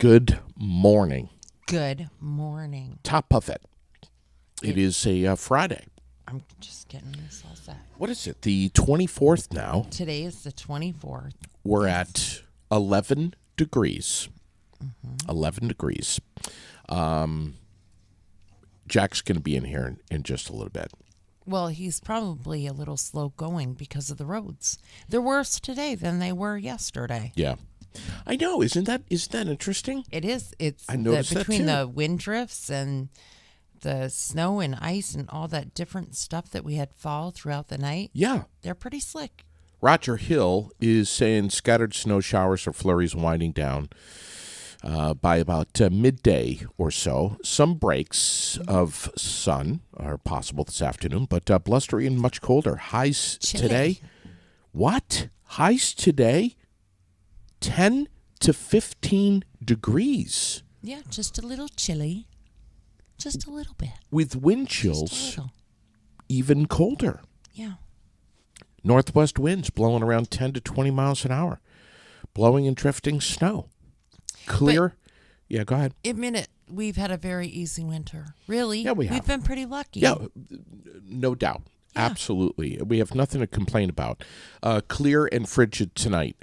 Good morning. Good morning. Top of it. It is a Friday. I'm just getting this all set. What is it? The 24th now. Today is the 24th. We're at 11 degrees. 11 degrees. Jack's going to be in here in just a little bit. Well, he's probably a little slow going because of the roads. They're worse today than they were yesterday. Yeah. I know. Isn't that interesting? It is. It's I noticed between that too. the wind drifts and the snow and ice and all that different stuff that we had fall throughout the night. Yeah. They're pretty slick. Roger Hill is saying scattered snow showers or flurries winding down by about midday or so. Some breaks of sun are possible this afternoon, but blustery and much colder. Highs today. What? Highs today? 10 to 15 degrees. Yeah, just a little chilly. Just a little bit. With wind chills, Just a little. even colder. Yeah. Northwest winds blowing around 10 to 20 miles an hour. Blowing and drifting snow. Clear. Yeah, go ahead. Admit it, we've had a very easy winter. Really? Yeah, we have. We've been pretty lucky. Yeah, no doubt. Yeah. Absolutely. We have nothing to complain about. Clear and frigid tonight.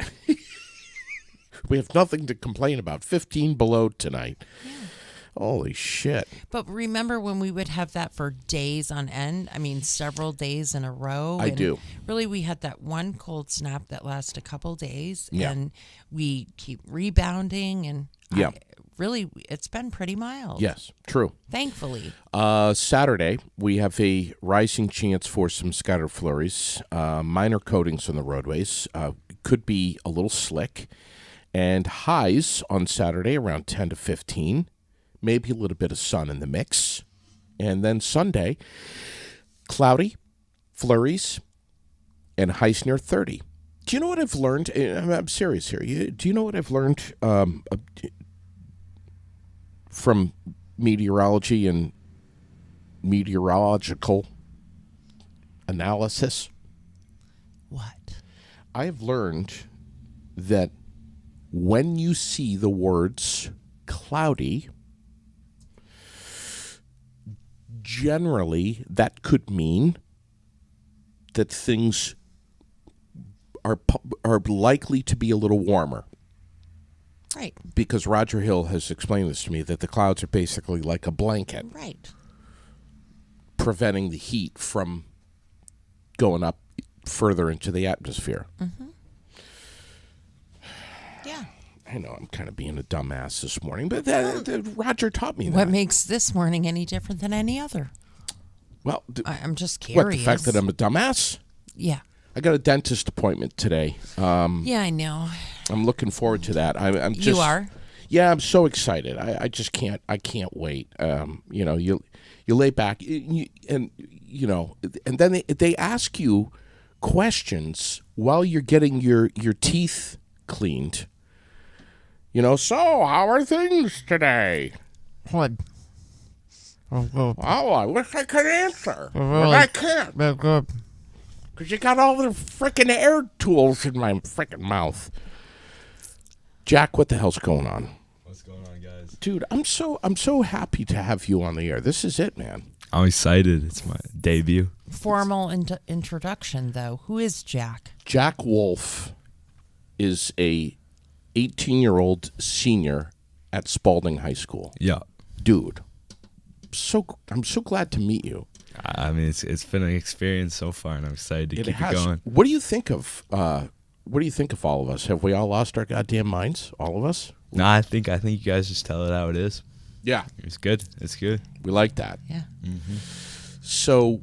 We have nothing to complain about. 15 below tonight. Yeah. Holy shit. But remember when we would have that for days on end? I mean, several days in a row. I do. Really, we had that one cold snap that lasted a couple days. Yeah. And we keep rebounding. And Yeah. really, it's been pretty mild. Yes, true. Thankfully. Saturday, we have a rising chance for some scattered flurries. Minor coatings on the roadways. Could be a little slick. And highs on Saturday around 10 to 15. Maybe a little bit of sun in the mix. And then Sunday, cloudy, flurries, and highs near 30. Do you know what I've learned? I'm serious here. Do you know what I've learned from meteorology and meteorological analysis? What? I've learned that when you see the words cloudy, generally that could mean that things are likely to be a little warmer. Right. Because Roger Hill has explained this to me, that the clouds are basically like a blanket, Right. preventing the heat from going up further into the atmosphere. Mm-hmm. Yeah. I know I'm kind of being a dumbass this morning, but Roger taught me that. What makes this morning any different than any other? Well, I'm just curious. what, the fact that I'm a dumbass? Yeah. I got a dentist appointment today. Yeah, I know. I'm looking forward to that. I'm just, You are? Yeah, I'm so excited. I just can't. I can't wait. You lay back, and then they ask you questions while you're getting your teeth cleaned. So how are things today? What? Oh, I wish I could answer, but I can't. Because you got all the frickin' air tools in my frickin' mouth. Jack, what the hell's going on? What's going on, guys? Dude, I'm so happy to have you on the air. This is it, man. I'm excited. It's my debut. Formal introduction, though. Who is Jack? Jack Wolfe is a 18-year-old senior at Spalding High School. Yeah. Dude, I'm so glad to meet you. I mean, it's been an experience so far, and I'm excited to keep it going. What do you think of all of us? Have we all lost our goddamn minds? All of us? No, I think you guys just tell it how it is. Yeah. It's good. It's good. We like that. Yeah. Mm-hmm. So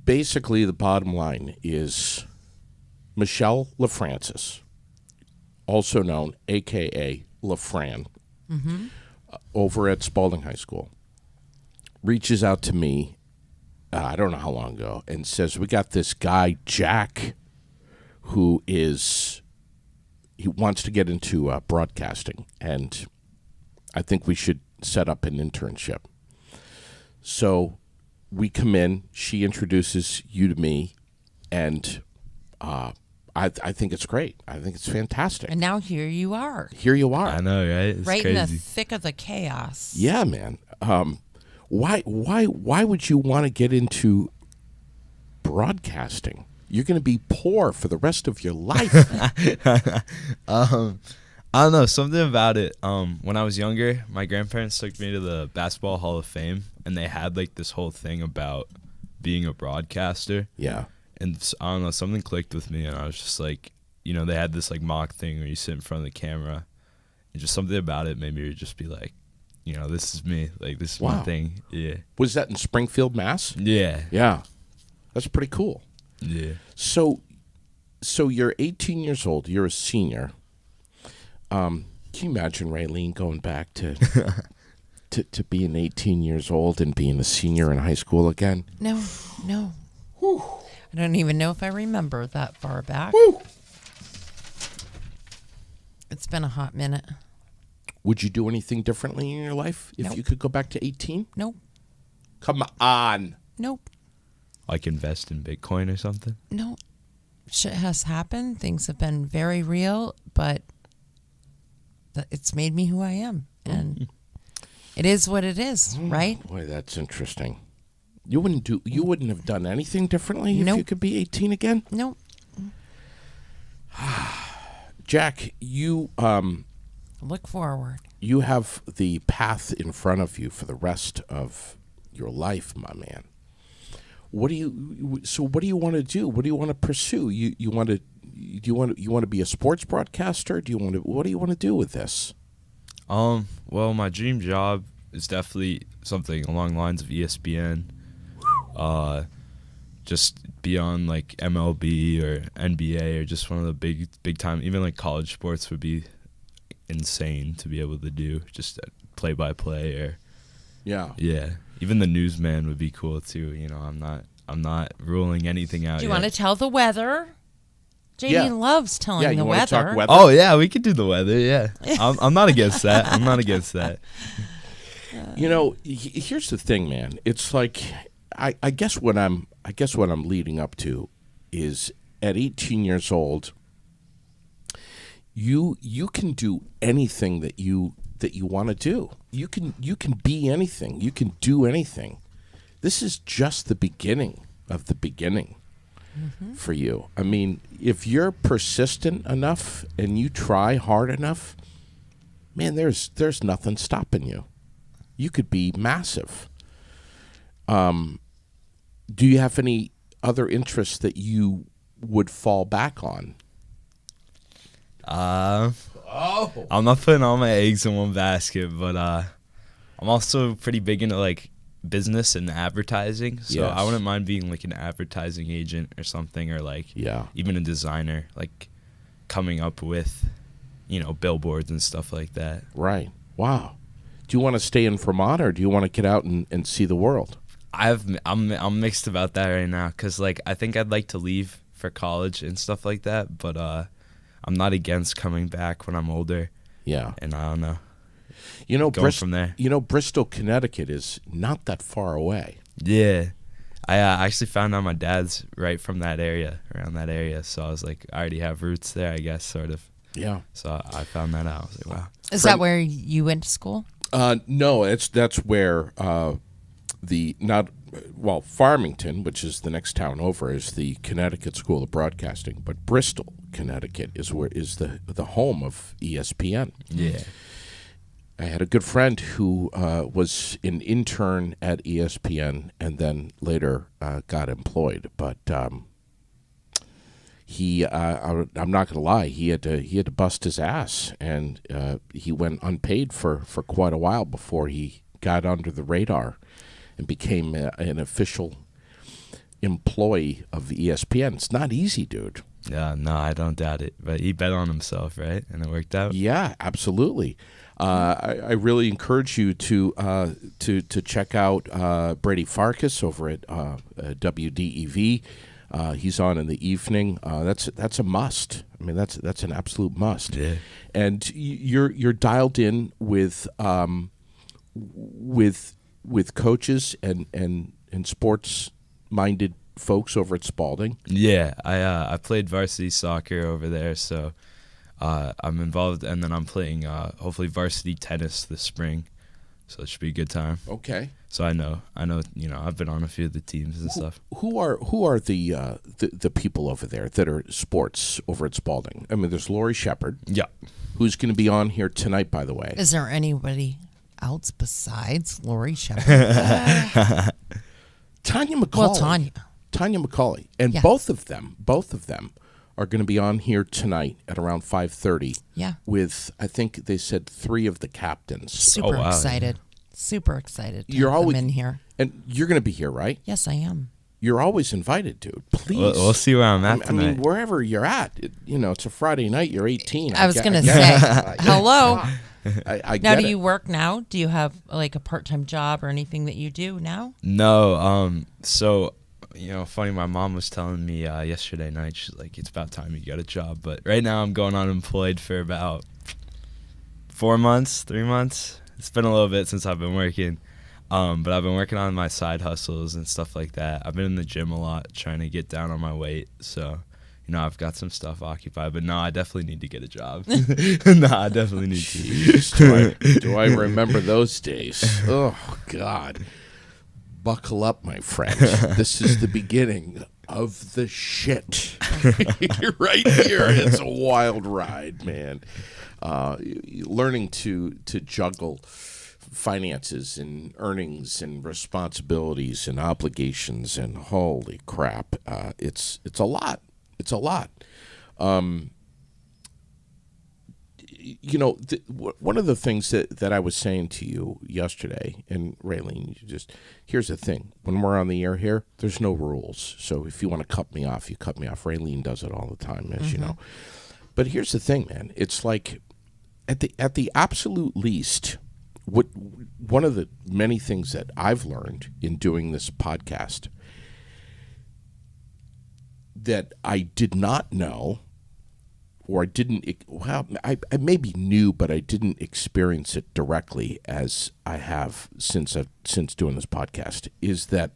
basically the bottom line is Michelle LaFrancis, also known a.k.a. LaFran, over at Spalding High School, reaches out to me, I don't know how long ago, and says, we got this guy, Jack, who he wants to get into broadcasting, and I think we should set up an internship. So we come in, she introduces you to me, and I think it's great. I think it's fantastic. And now here you are, Here you are. I know, right? It's right crazy. in the thick of the chaos. Yeah, man. Why would you want to get into broadcasting? You're going to be poor for the rest of your life. I don't know, something about it. When I was younger, my grandparents took me to the Basketball Hall of Fame, and they had like this whole thing about being a broadcaster. Yeah. And I don't know, something clicked with me, and I was just like, they had this like mock thing where you sit in front of the camera, and just something about it made me just be like, this is me, like this is my thing. Yeah. Was that in Springfield, Mass? Yeah. Yeah. That's pretty cool. Yeah. So you're 18 years old. You're a senior. Can you imagine Raylene going back to to being 18 years old and being a senior in high school again? No. Whew. I don't even know if I remember that far back. Woo. It's been a hot minute. Would you do anything differently in your life if Nope. you could go back to 18? Nope. Come on. Nope. Like invest in Bitcoin or something? No. Shit has happened. Things have been very real, but it's made me who I am. And it is what it is, right? Boy, that's interesting. You wouldn't have done anything differently if Nope. you could be 18 again? Nope. Jack, you Look forward. you have the path in front of you for the rest of your life, my man. What do you want to do? What do you want to pursue? You want to be a sports broadcaster? What do you want to do with this? Well, my dream job is definitely something along the lines of ESPN. Just be on like MLB or NBA or just one of the big time, even like college sports would be insane to be able to do, just play by play or Yeah. even the newsman would be cool too. I'm not ruling anything out. Do you yet. want to tell the weather? JD Yeah. loves telling Yeah, the you want to weather. talk weather? Oh yeah, we could do the weather. Yeah, I'm not against that. I'm not against that. Here's the thing, man. It's like I guess what I'm leading up to is at 18 years old, you can do anything that you want to do. You can be anything. You can do anything. This is just the beginning of the beginning for you. I mean, if you're persistent enough and you try hard enough, man, there's nothing stopping you. You could be massive. Do you have any other interests that you would fall back on? I'm not putting all my eggs in one basket, but I'm also pretty big into like business and advertising. So Yes. I wouldn't mind being like an advertising agent or something, or like even a designer, like coming up with, billboards and stuff like that. Right. Wow. Do you want to stay in Vermont or do you want to get out and see the world? I'm mixed about that right now, because like I think I'd like to leave for college and stuff like that, but I'm not against coming back when I'm older. Yeah. And I don't know. Going from there. Bristol, Connecticut is not that far away. Yeah. I actually found out my dad's right from that area, around that area. So I was like, I already have roots there, I guess, sort of. Yeah. So I found that out. I was like, wow. Is that where you went to school? No, that's where Farmington, which is the next town over, is the Connecticut School of Broadcasting, but Bristol, Connecticut is the home of ESPN. Yeah. I had a good friend who was an intern at ESPN and then later got employed. But I'm not gonna lie, he had to bust his ass, and he went unpaid for quite a while before he got under the radar and became an official employee of ESPN. It's not easy, dude. Yeah, no, I don't doubt it. But he bet on himself, right? And it worked out. Yeah, absolutely. I really encourage you to check out Brady Farkas over at WDEV. He's on in the evening. That's a must. I mean, that's an absolute must. Yeah. And you're dialed in with coaches and sports minded folks over at Spalding? Yeah, I played varsity soccer over there, so I'm involved, and then I'm playing hopefully varsity tennis this spring, so it should be a good time. Okay. So I know, I've been on a few of the teams and stuff. Who are the people over there that are sports over at Spalding? I mean, there's Lori Shepard. Yeah. Who's going to be on here tonight, by the way. Is there anybody else besides Lori Shepard? Tanya McCauley. Well, Tanya. McCauley. And Yeah. both of them are going to be on here tonight at around 5:30. Yeah. With, I think they said 3 of the captains. Super wow. excited. Super excited to You're have always them in here. And you're going to be here, right? Yes, I am. You're always invited, dude. Please. We'll see where I'm at I mean, tonight. wherever you're at, it's a Friday night. You're 18. I was going to get say, it. hello. I Now, get do it. you work now? Do you have like a part-time job or anything that you do now? No, so, funny, my mom was telling me yesterday night, she's like, it's about time you got a job. But right now I'm going unemployed for about 3 months. It's been a little bit since I've been working. But I've been working on my side hustles and stuff like that. I've been in the gym a lot trying to get down on my weight. So, I've got some stuff occupied. But no, I definitely need to get a job. No, I definitely need to. Jeez, do I remember those days? Oh, God. Buckle up, my friend. This is the beginning of the shit. Right here. It's a wild ride, man. Learning to juggle finances and earnings and responsibilities and obligations, and holy crap, it's a lot. It's a lot. One of the things that I was saying to you yesterday, and Raylene, here's the thing. When we're on the air here, there's no rules. So if you want to cut me off, you cut me off. Raylene does it all the time, as you know. But here's the thing, man. It's like at the absolute least, one of the many things that I've learned in doing this podcast that I did not know, or I didn't, I maybe knew, but I didn't experience it directly as I have since doing this podcast, is that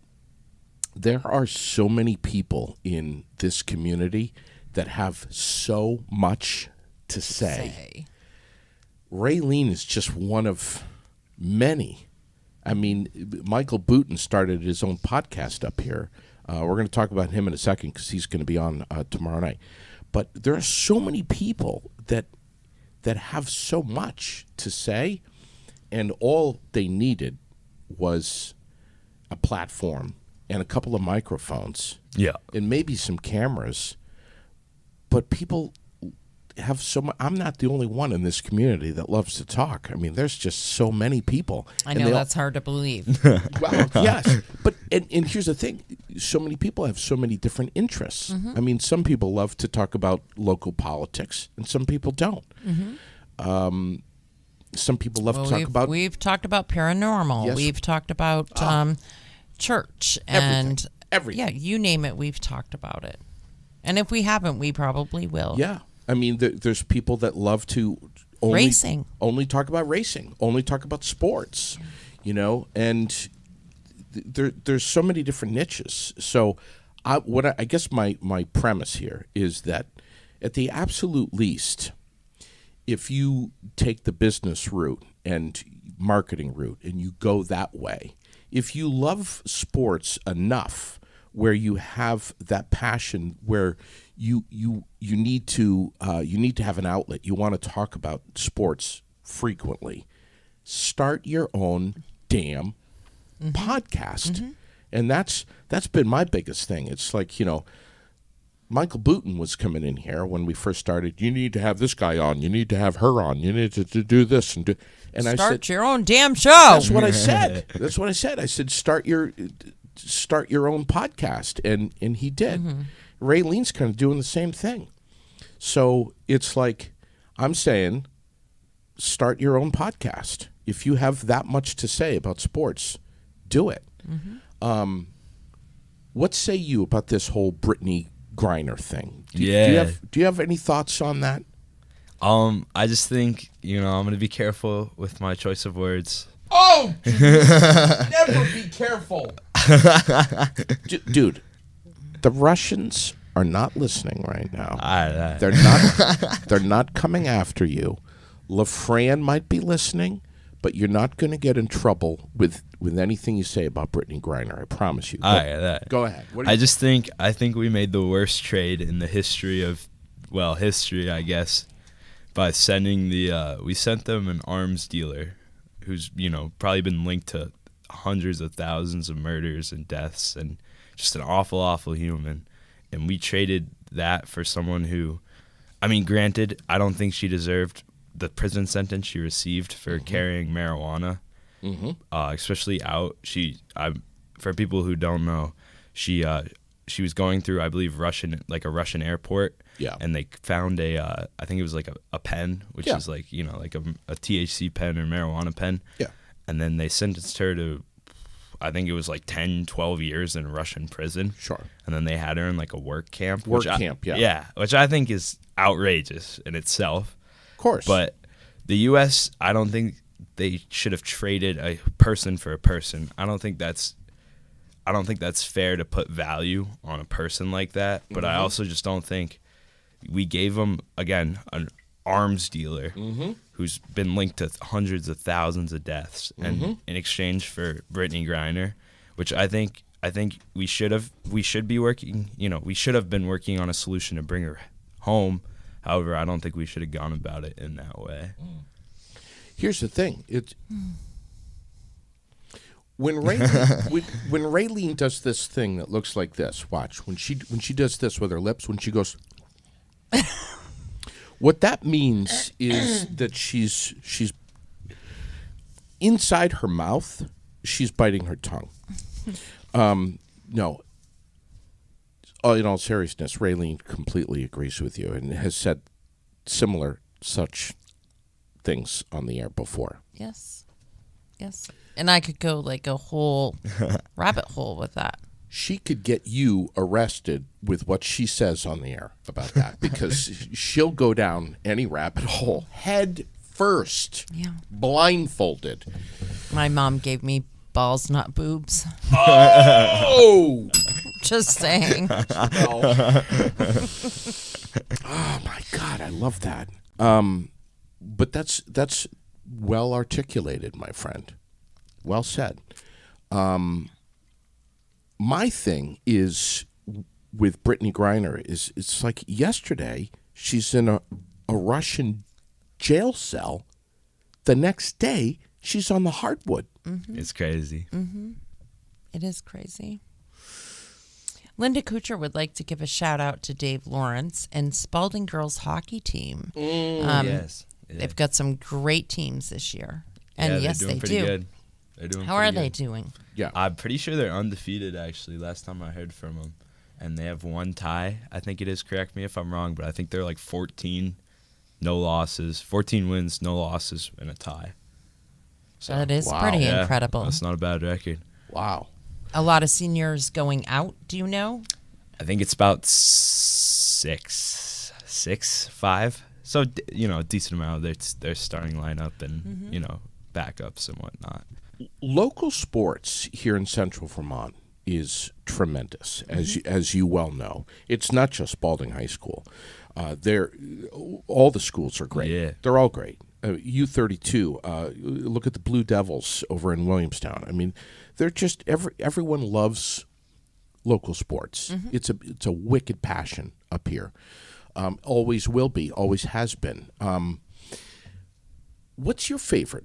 there are so many people in this community that have so much to say. Raylene is just one of many. I mean, Michael Booten started his own podcast up here. We're going to talk about him in a second because he's going to be on tomorrow night. But there are so many people that have so much to say, and all they needed was a platform and a couple of microphones, and maybe some cameras. But people have so much. I'm not the only one in this community that loves to talk. I mean, there's just so many people. I know that's hard to believe. Well, yes, but and here's the thing: so many people have so many different interests. I mean, some people love to talk about local politics, and some people don't. Some people love to talk about. We've talked about paranormal. Yes. We've talked about church and everything. Yeah, you name it. We've talked about it, and if we haven't, we probably will. Yeah. I mean, there's people that love to only talk about racing, only talk about sports, and there's so many different niches. So I guess my premise here is that at the absolute least, if you take the business route and marketing route and you go that way, if you love sports enough where you have that passion, where you need to have an outlet, you want to talk about sports frequently, start your own damn podcast. And that's been my biggest thing. It's like, Michael Booten was coming in here when we first started. You need to have this guy on. You need to have her on. You need to do this and do. And Start I said, your own damn show. That's what I said. I said, start your own podcast, and he did. Raylene's kind of doing the same thing. So it's like I'm saying, start your own podcast. If you have that much to say about sports, do it. What say you about this whole Brittany Griner thing? Do you have any thoughts on that? I just think, I'm going to be careful with my choice of words. Oh, geez. Never be careful. Dude, The Russians are not listening right now. Alright. They're not coming after you. LaFran might be listening, but you're not going to get in trouble with anything you say about Brittany Griner. I promise you. Go ahead. I think we made the worst trade in the history of, history, I guess, by sending we sent them an arms dealer who's, probably been linked to hundreds of thousands of murders and deaths and just an awful, awful human. And we traded that for someone who, granted, I don't think she deserved the prison sentence she received for carrying marijuana, especially out. For people who don't know, she was going through, I believe, a Russian airport. Yeah. And they found I think it was like a pen, which is like, like a THC pen or marijuana pen. Yeah. And then they sentenced her to, I think it was like 10, 12 years in Russian prison. Sure. And then they had her in like a work camp. Yeah. Yeah, which I think is outrageous in itself. Of course. But the U.S., I don't think they should have traded a person for a person. I don't think that's fair to put value on a person like that. But I also just don't think we gave them, again, an arms dealer who's been linked to hundreds of thousands of deaths, and in exchange for Brittany Griner, which I think we should be working. We should have been working on a solution to bring her home. However, I don't think we should have gone about it in that way. Here's the thing: when Raylene does this thing that looks like this. Watch when she does this with her lips. When she goes. What that means is that she's inside her mouth, she's biting her tongue. No. In all seriousness, Raylene completely agrees with you and has said similar such things on the air before. Yes. And I could go like a whole rabbit hole with that. She could get you arrested with what she says on the air about that because she'll go down any rabbit hole head first, blindfolded. My mom gave me balls, not boobs. Oh! Just saying. Oh my God, I love that. But that's well articulated, my friend. Well said. My thing is with Brittany Griner is it's like yesterday she's in a Russian jail cell. The next day she's on the hardwood. It's crazy. It is crazy. Linda Kuchar would like to give a shout out to Dave Lawrence and Spalding girls hockey team. Yes. Yeah. They've got some great teams this year. And yes, they're doing they pretty do. Good. They're doing How are they doing? Yeah. I'm pretty sure they're undefeated, actually, last time I heard from them. And they have one tie, I think it is. Correct me if I'm wrong, but I think they're like 14 no losses, 14 wins, no losses, and a tie. So that is pretty incredible. That's not a bad record. Wow. A lot of seniors going out, do you know? I think it's about 5. So, a decent amount of their starting lineup and, backups and whatnot. Local sports here in Central Vermont is tremendous, as you well know. It's not just Spalding High School. All the schools are great. Yeah. They're all great. U32. Look at the Blue Devils over in Williamstown. I mean, they're just everyone loves local sports. It's a wicked passion up here. Always will be. Always has been. What's your favorite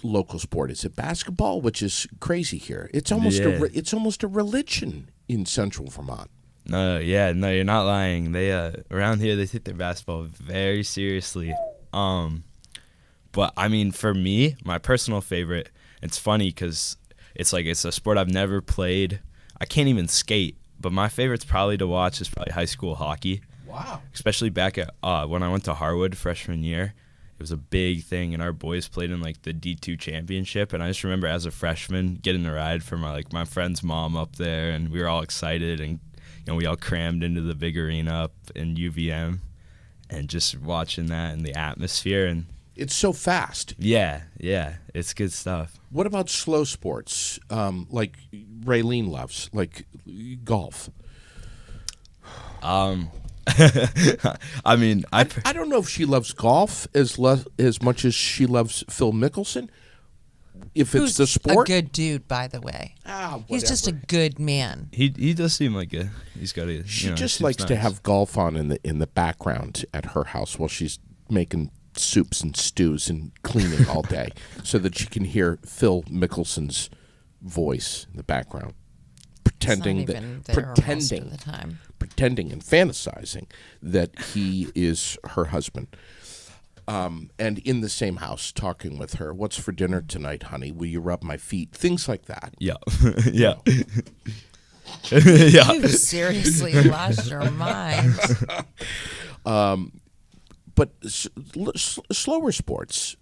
local sport? Is it basketball, which is crazy here? It's almost it's almost a religion in Central Vermont. No, you're not lying. They around here they take their basketball very seriously. But I mean, for me, my personal favorite. It's funny because it's a sport I've never played. I can't even skate, but my favorite's probably to watch is probably high school hockey. Wow! Especially back at when I went to Harwood freshman year. It was a big thing, and our boys played in like the D2 championship. And I just remember as a freshman getting a ride for my friend's mom up there, and we were all excited, and we all crammed into the big arena up in UVM, and just watching that and the atmosphere. And it's so fast. Yeah, it's good stuff. What about slow sports, like Raylene loves, like golf? I mean, I don't know if she loves golf as much as she loves Phil Mickelson. If it's Who's the sport, a good dude, by the way. He's just a good man. he does seem like he's got a. She just seems likes to nice. have golf on in the background at her house while she's making soups and stews and cleaning all day, so that she can hear Phil Mickelson's voice in the background, pretending It's not even there most of the time. pretending and fantasizing that he is her husband. And in the same house, talking with her. What's for dinner tonight, honey? Will you rub my feet? Things like that. Yeah, yeah, yeah. You've seriously lost your mind. But slower sports,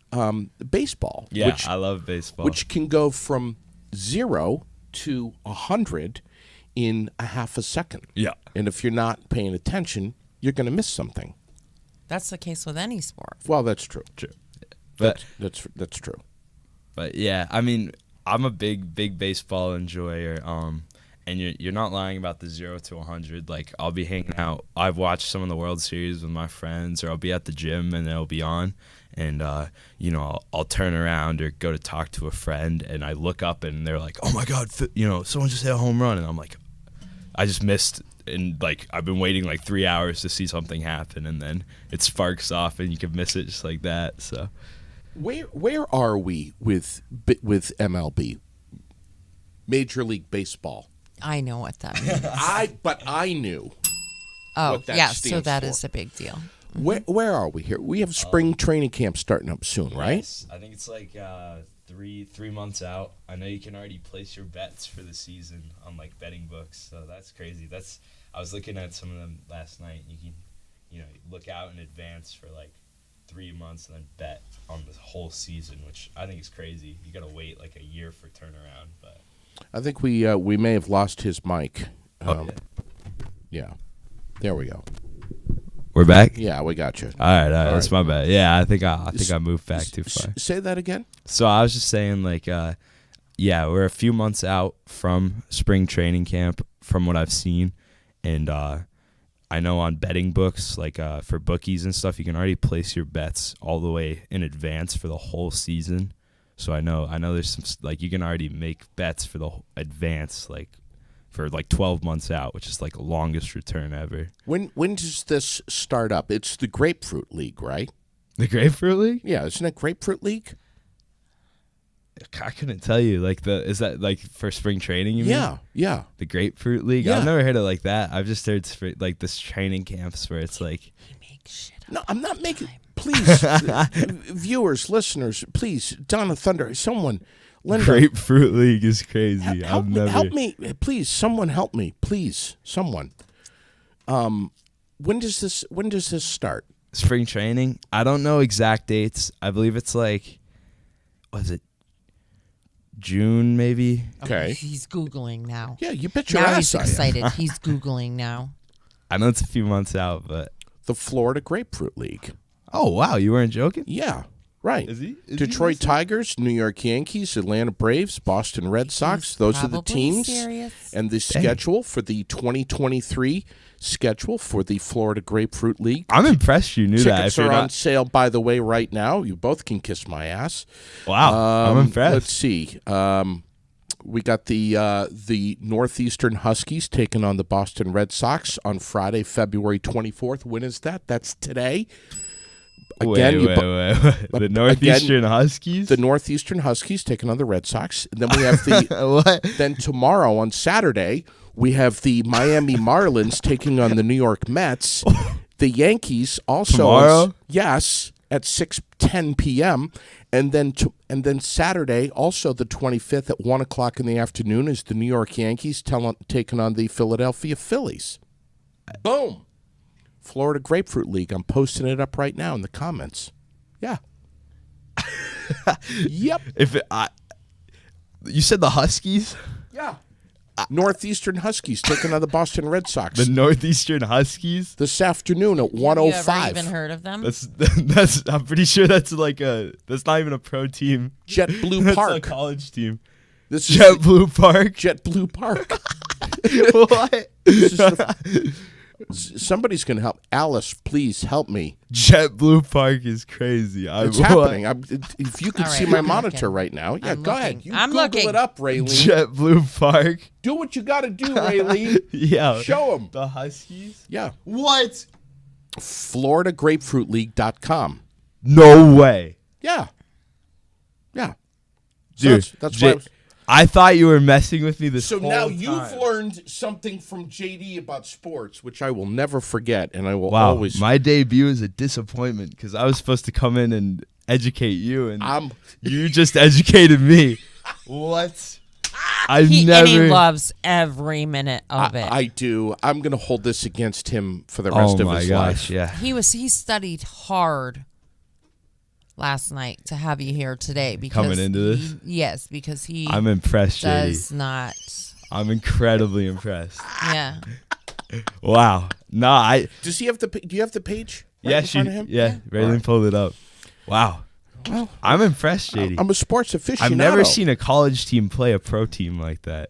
baseball. Yeah, which, I love baseball. which can go from 0 to 100 in a half a second. Yeah. And if you're not paying attention, you're going to miss something. That's the case with any sport. Well, that's true. True. But That's true. But yeah, I mean, I'm a big baseball enjoyer. And you're not lying about the 0 to 100. Like, I'll be hanging out. I've watched some of the World Series with my friends, or I'll be at the gym and it'll be on, and I'll turn around or go to talk to a friend, and I look up and they're like, "Oh my God, someone just hit a home run," and I'm like, I just missed. And like, I've been waiting like 3 hours to see something happen, and then it sparks off, and you can miss it just like that. So, Where are we with MLB, Major League Baseball? I know what that means. I knew. Oh, what that yeah, so stands that for. is a big deal. Where are we here? We have spring training camp starting up soon, right? yes, I think it's like 3 months out. I know you can already place your bets for the season on like betting books, so that's crazy. I was looking at some of them last night. You can look out in advance for like 3 months and then bet on the whole season, which I think is crazy. You got to wait like a year for turnaround, but I think we may have lost his mic. Yeah. There we go. we're back. Yeah, we got you. All right, that's right. my bad. Yeah, I think I moved back too far. Say that again. So I was just saying, like, we're a few months out from spring training camp, from what I've seen, and I know on betting books, like for bookies and stuff, you can already place your bets all the way in advance for the whole season. So I know there's some, like, you can already make bets for the advance, like, for like 12 months out, which is like the longest return ever. When does this start up? It's the Grapefruit League, right? The Grapefruit League? Yeah, isn't it Grapefruit League? I couldn't tell you. Like, is that like for spring training? You mean? Yeah. The Grapefruit League? Yeah. I've never heard it like that. I've just heard like this training camps where it's like, He makes shit up. No, I'm not making. Please, viewers, listeners, please, Donna Thunder, someone, Linda, Grapefruit League is crazy. help me, please, someone help me, please, someone. When does this start? Spring training? I don't know exact dates. I believe it's like, was it June maybe? Okay. He's Googling now. Yeah, you bet your Now ass he's I am. excited. He's Googling now. I know it's a few months out, but The Florida Grapefruit League. oh wow, you weren't joking? Yeah, right. Is he Detroit listening? Tigers, New York Yankees, Atlanta Braves, Boston Red Sox. He's Those are the probably teams. serious. And the schedule for the 2023 schedule for the Florida Grapefruit League. I'm impressed you knew that. Tickets If you're are on not, sale, by the way, right now. You both can kiss my ass. wow, I'm impressed. Let's see. We got the Northeastern Huskies taking on the Boston Red Sox on Friday, February 24th. When is that? That's today. Again, wait. The Northeastern Huskies? The Northeastern Huskies taking on the Red Sox. And then we have the What? then tomorrow on Saturday we have the Miami Marlins taking on the New York Mets. The Yankees also Tomorrow? yes, at 6:10 p.m. And then Saturday, also the 25th at 1:00 in the afternoon, is the New York Yankees taking on the Philadelphia Phillies. Boom. Florida Grapefruit League. I'm posting it up right now in the comments. Yeah. Yep. You said the Huskies? Yeah. Northeastern Huskies taking on the Boston Red Sox The Northeastern Huskies? this afternoon at Have you ever 1:05. even heard of them? That's I'm pretty sure that's not even a pro team. JetBlue That's a Park. college team. This is JetBlue Park. JetBlue Park. What? This is the Somebody's going to help. Alice, please help me. JetBlue Park is crazy. It's happening. If you could All right, see my I'm monitor looking. right now. Yeah, I'm go looking. ahead. You I'm Google looking. it up, Raylene. JetBlue Park. Do what you got to do, Raylene. Yeah. Show them. The Huskies? Yeah. What? FloridaGrapefruitLeague.com. No way. Yeah. Yeah. So Dude, that's why I thought you were messing with me this So whole now time. you've learned something from JD about sports, which I will never forget, and I will Wow, always. my debut is a disappointment because I was supposed to come in and educate you, and you just educated me. What? I've And never. he loves every minute of it. I do. I'm going to hold this against him for the rest of his life. Yeah. He studied hard last night to have you here today because Coming into this? yes, because he I'm impressed, does JD. not. I'm incredibly impressed. Yeah. Wow. No, Does he have the? Do you have the page? Right Yeah, in front of him? Raylene pulled it up. Wow. Well, I'm impressed, JD. I'm a sports aficionado. I've never seen a college team play a pro team like that.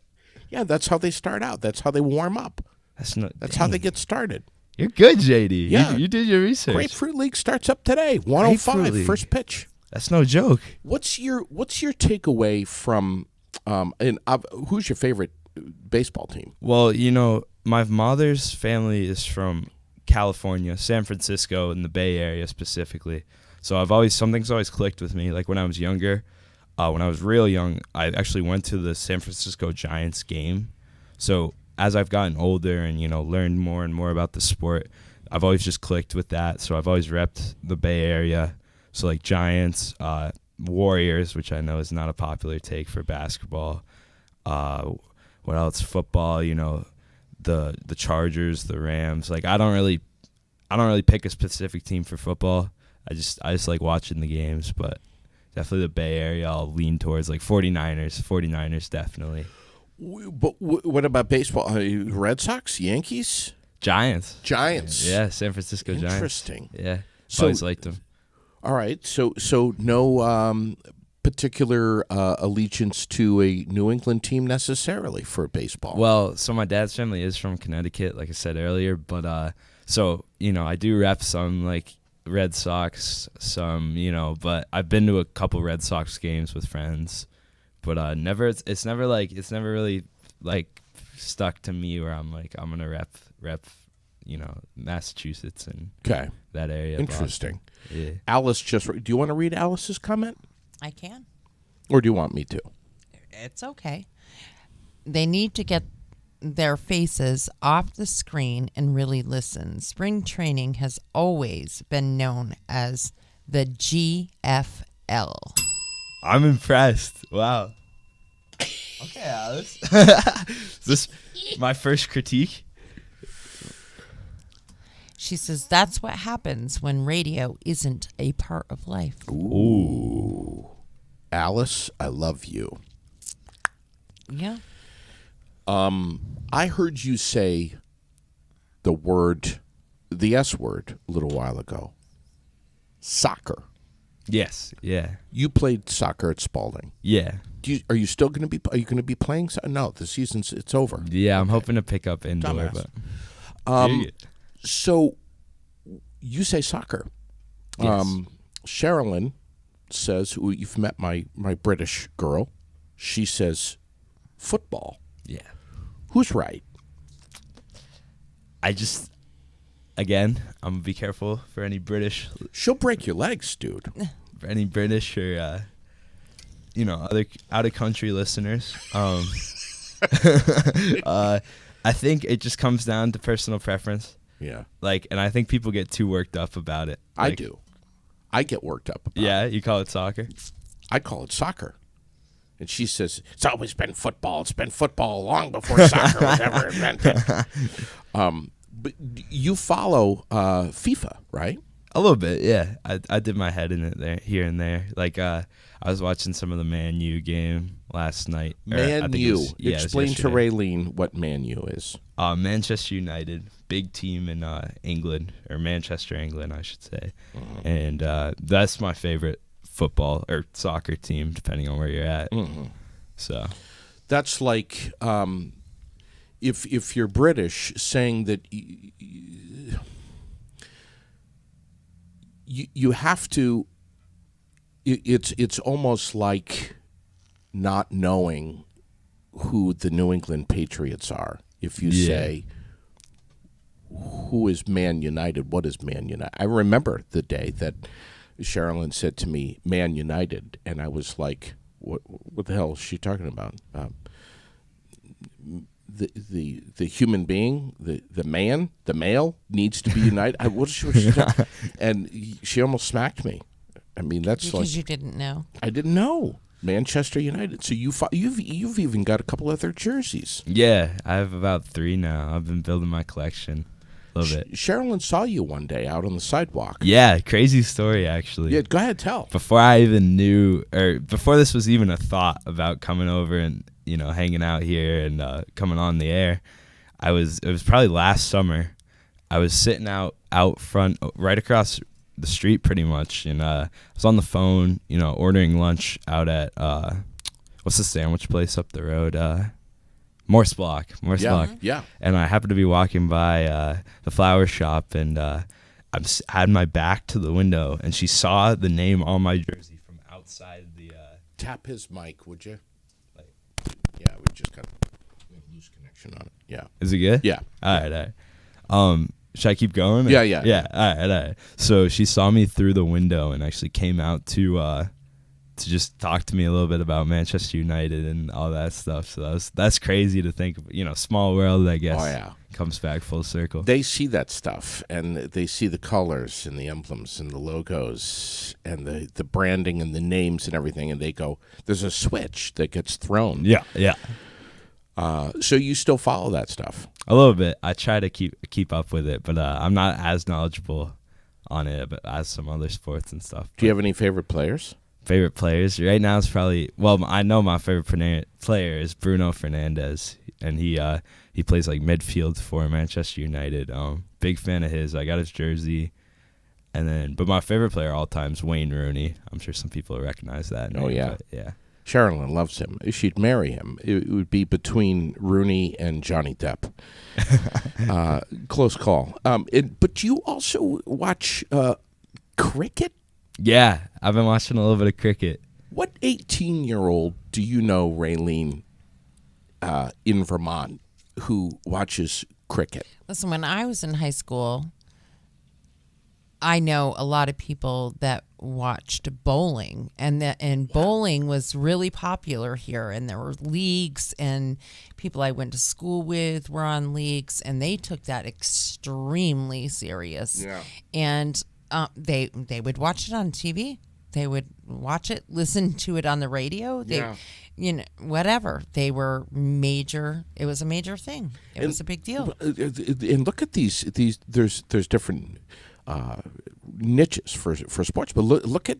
Yeah, that's how they start out. That's how they warm up. That's how they get started. You're good, JD. Yeah. You did your research. Grapefruit League starts up today. 105, Grapefruit League. first pitch. That's no joke. What's your takeaway from? Who's your favorite baseball team? Well, my mother's family is from California, San Francisco, in the Bay Area specifically. So something's always clicked with me. Like when I was younger, when I was real young, I actually went to the San Francisco Giants game. So as I've gotten older and, learned more and more about the sport, I've always just clicked with that. So I've always repped the Bay Area. So like Giants, Warriors, which I know is not a popular take for basketball. What else? Football, the Chargers, the Rams. Like I don't really pick a specific team for football. I just like watching the games, but definitely the Bay Area I'll lean towards, like 49ers definitely. But what about baseball? Red Sox, Yankees, Giants. Yeah, San Francisco Giants. Interesting. Yeah, So- always liked them. All right. So no particular allegiance to a New England team necessarily for baseball. Well, so my dad's family is from Connecticut, like I said earlier, but so I do rep some like Red Sox, some but I've been to a couple Red Sox games with friends, but it's never really like stuck to me where I'm like I'm gonna rep Massachusetts and okay. that area. Interesting. Boston. Yeah. Alice do you want to read Alice's comment? I can. Or do you want me to? It's okay. They need to get their faces off the screen and really listen. Spring training has always been known as the GFL. I'm impressed. Wow. Okay, Alice. Is this my first critique? She says that's what happens when radio isn't a part of life. Ooh. Alice, I love you. Yeah. I heard you say the S word a little while ago. Soccer. Yes. Yeah. You played soccer at Spalding. Yeah. Are you still going to be? Are you going to be playing? No, the season's it's over. Yeah. I'm hoping to pick up indoor, Dumbass. but So you say soccer. Yes. Sherilyn says, you've met my British girl. She says football. yeah. Who's right? Again, I'm gonna be careful for any British, She'll break your legs, dude. or other out of country listeners. I think it just comes down to personal preference. Yeah, And I think people get too worked up about it. I do. I get worked up about Yeah, it. you call it soccer? I call it soccer. And she says, it's always been football. It's been football long before soccer was ever invented. But you follow FIFA, right? A little bit, yeah. I did my head in it there, here and there. I was watching some of the Man U game last night. Man U. It was Explain to yesterday. Raylene what Man U is. Manchester United, big team in England, or Manchester, England, I should say. Mm-hmm. And that's my favorite football or soccer team, depending on where you're at. Mm-hmm. So That's like if you're British, saying that you have to. It's almost like not knowing who the New England Patriots are. If you say, who is Man United? What is Man United? I remember the day that Sherilyn said to me, Man United, and I was like, what the hell is she talking about? The human being, the man, the male needs to be united. What is she talking? And she almost smacked me. I mean, that's because like, you didn't know. I didn't know. Manchester United. So you've even got a couple other jerseys. Yeah, I have about 3 now. I've been building my collection a little bit. Sherilyn saw you one day out on the sidewalk. Yeah, crazy story actually. Yeah, go ahead, tell. Before I even knew, or before this was even a thought about coming over and hanging out here and coming on the air, it was probably last summer. I was sitting out front, right across the street pretty much, and I was on the phone, ordering lunch out at what's the sandwich place up the road? Morse Block. Yeah. And I happened to be walking by the flower shop, and I had my back to the window, and she saw the name on my jersey from outside the. Tap his mic, would you? Yeah, we just got a loose connection on it. Yeah. Is it good? Yeah. All right. Should I keep going? Yeah. All right. So she saw me through the window and actually came out to just talk to me a little bit about Manchester United and all that stuff. So that's crazy to think. Small world, I guess. Oh yeah. Comes back full circle. They see that stuff, and they see the colors and the emblems and the logos and the branding and the names and everything, and they go, "There's a switch that gets thrown." Yeah. So you still follow that stuff? A little bit. I try to keep up with it, but I'm not as knowledgeable on it as some other sports and stuff. Do you have any favorite players? Favorite players right now is probably, well, I know my favorite player is Bruno Fernandes, and he plays like midfield for Manchester United. Big fan of his. I got his jersey, but my favorite player all time is Wayne Rooney. I'm sure some people recognize that name. Oh yeah, yeah. Sherilyn loves him. If she'd marry him, it would be between Rooney and Johnny Depp. Close call. But you also watch cricket? Yeah, I've been watching a little bit of cricket. What 18-year-old do you know, Raylene, in Vermont, who watches cricket? Listen, when I was in high school, I know a lot of people that watched bowling, and bowling was really popular here, and there were leagues, and people I went to school with were on leagues, and they took that extremely serious. Yeah. And they would watch it on TV. They would watch it, listen to it on the radio. Whatever. They were major. It was a major thing. It was a big deal. And look at these. There's different niches for sports, but look at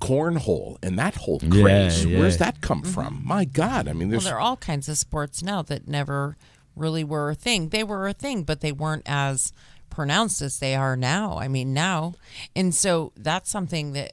cornhole and that whole craze. Yeah. Where's that come from? My God! I mean, Well, there are all kinds of sports now that never really were a thing. They were a thing, but they weren't as pronounced as they are now. I mean, now. And so that's something that,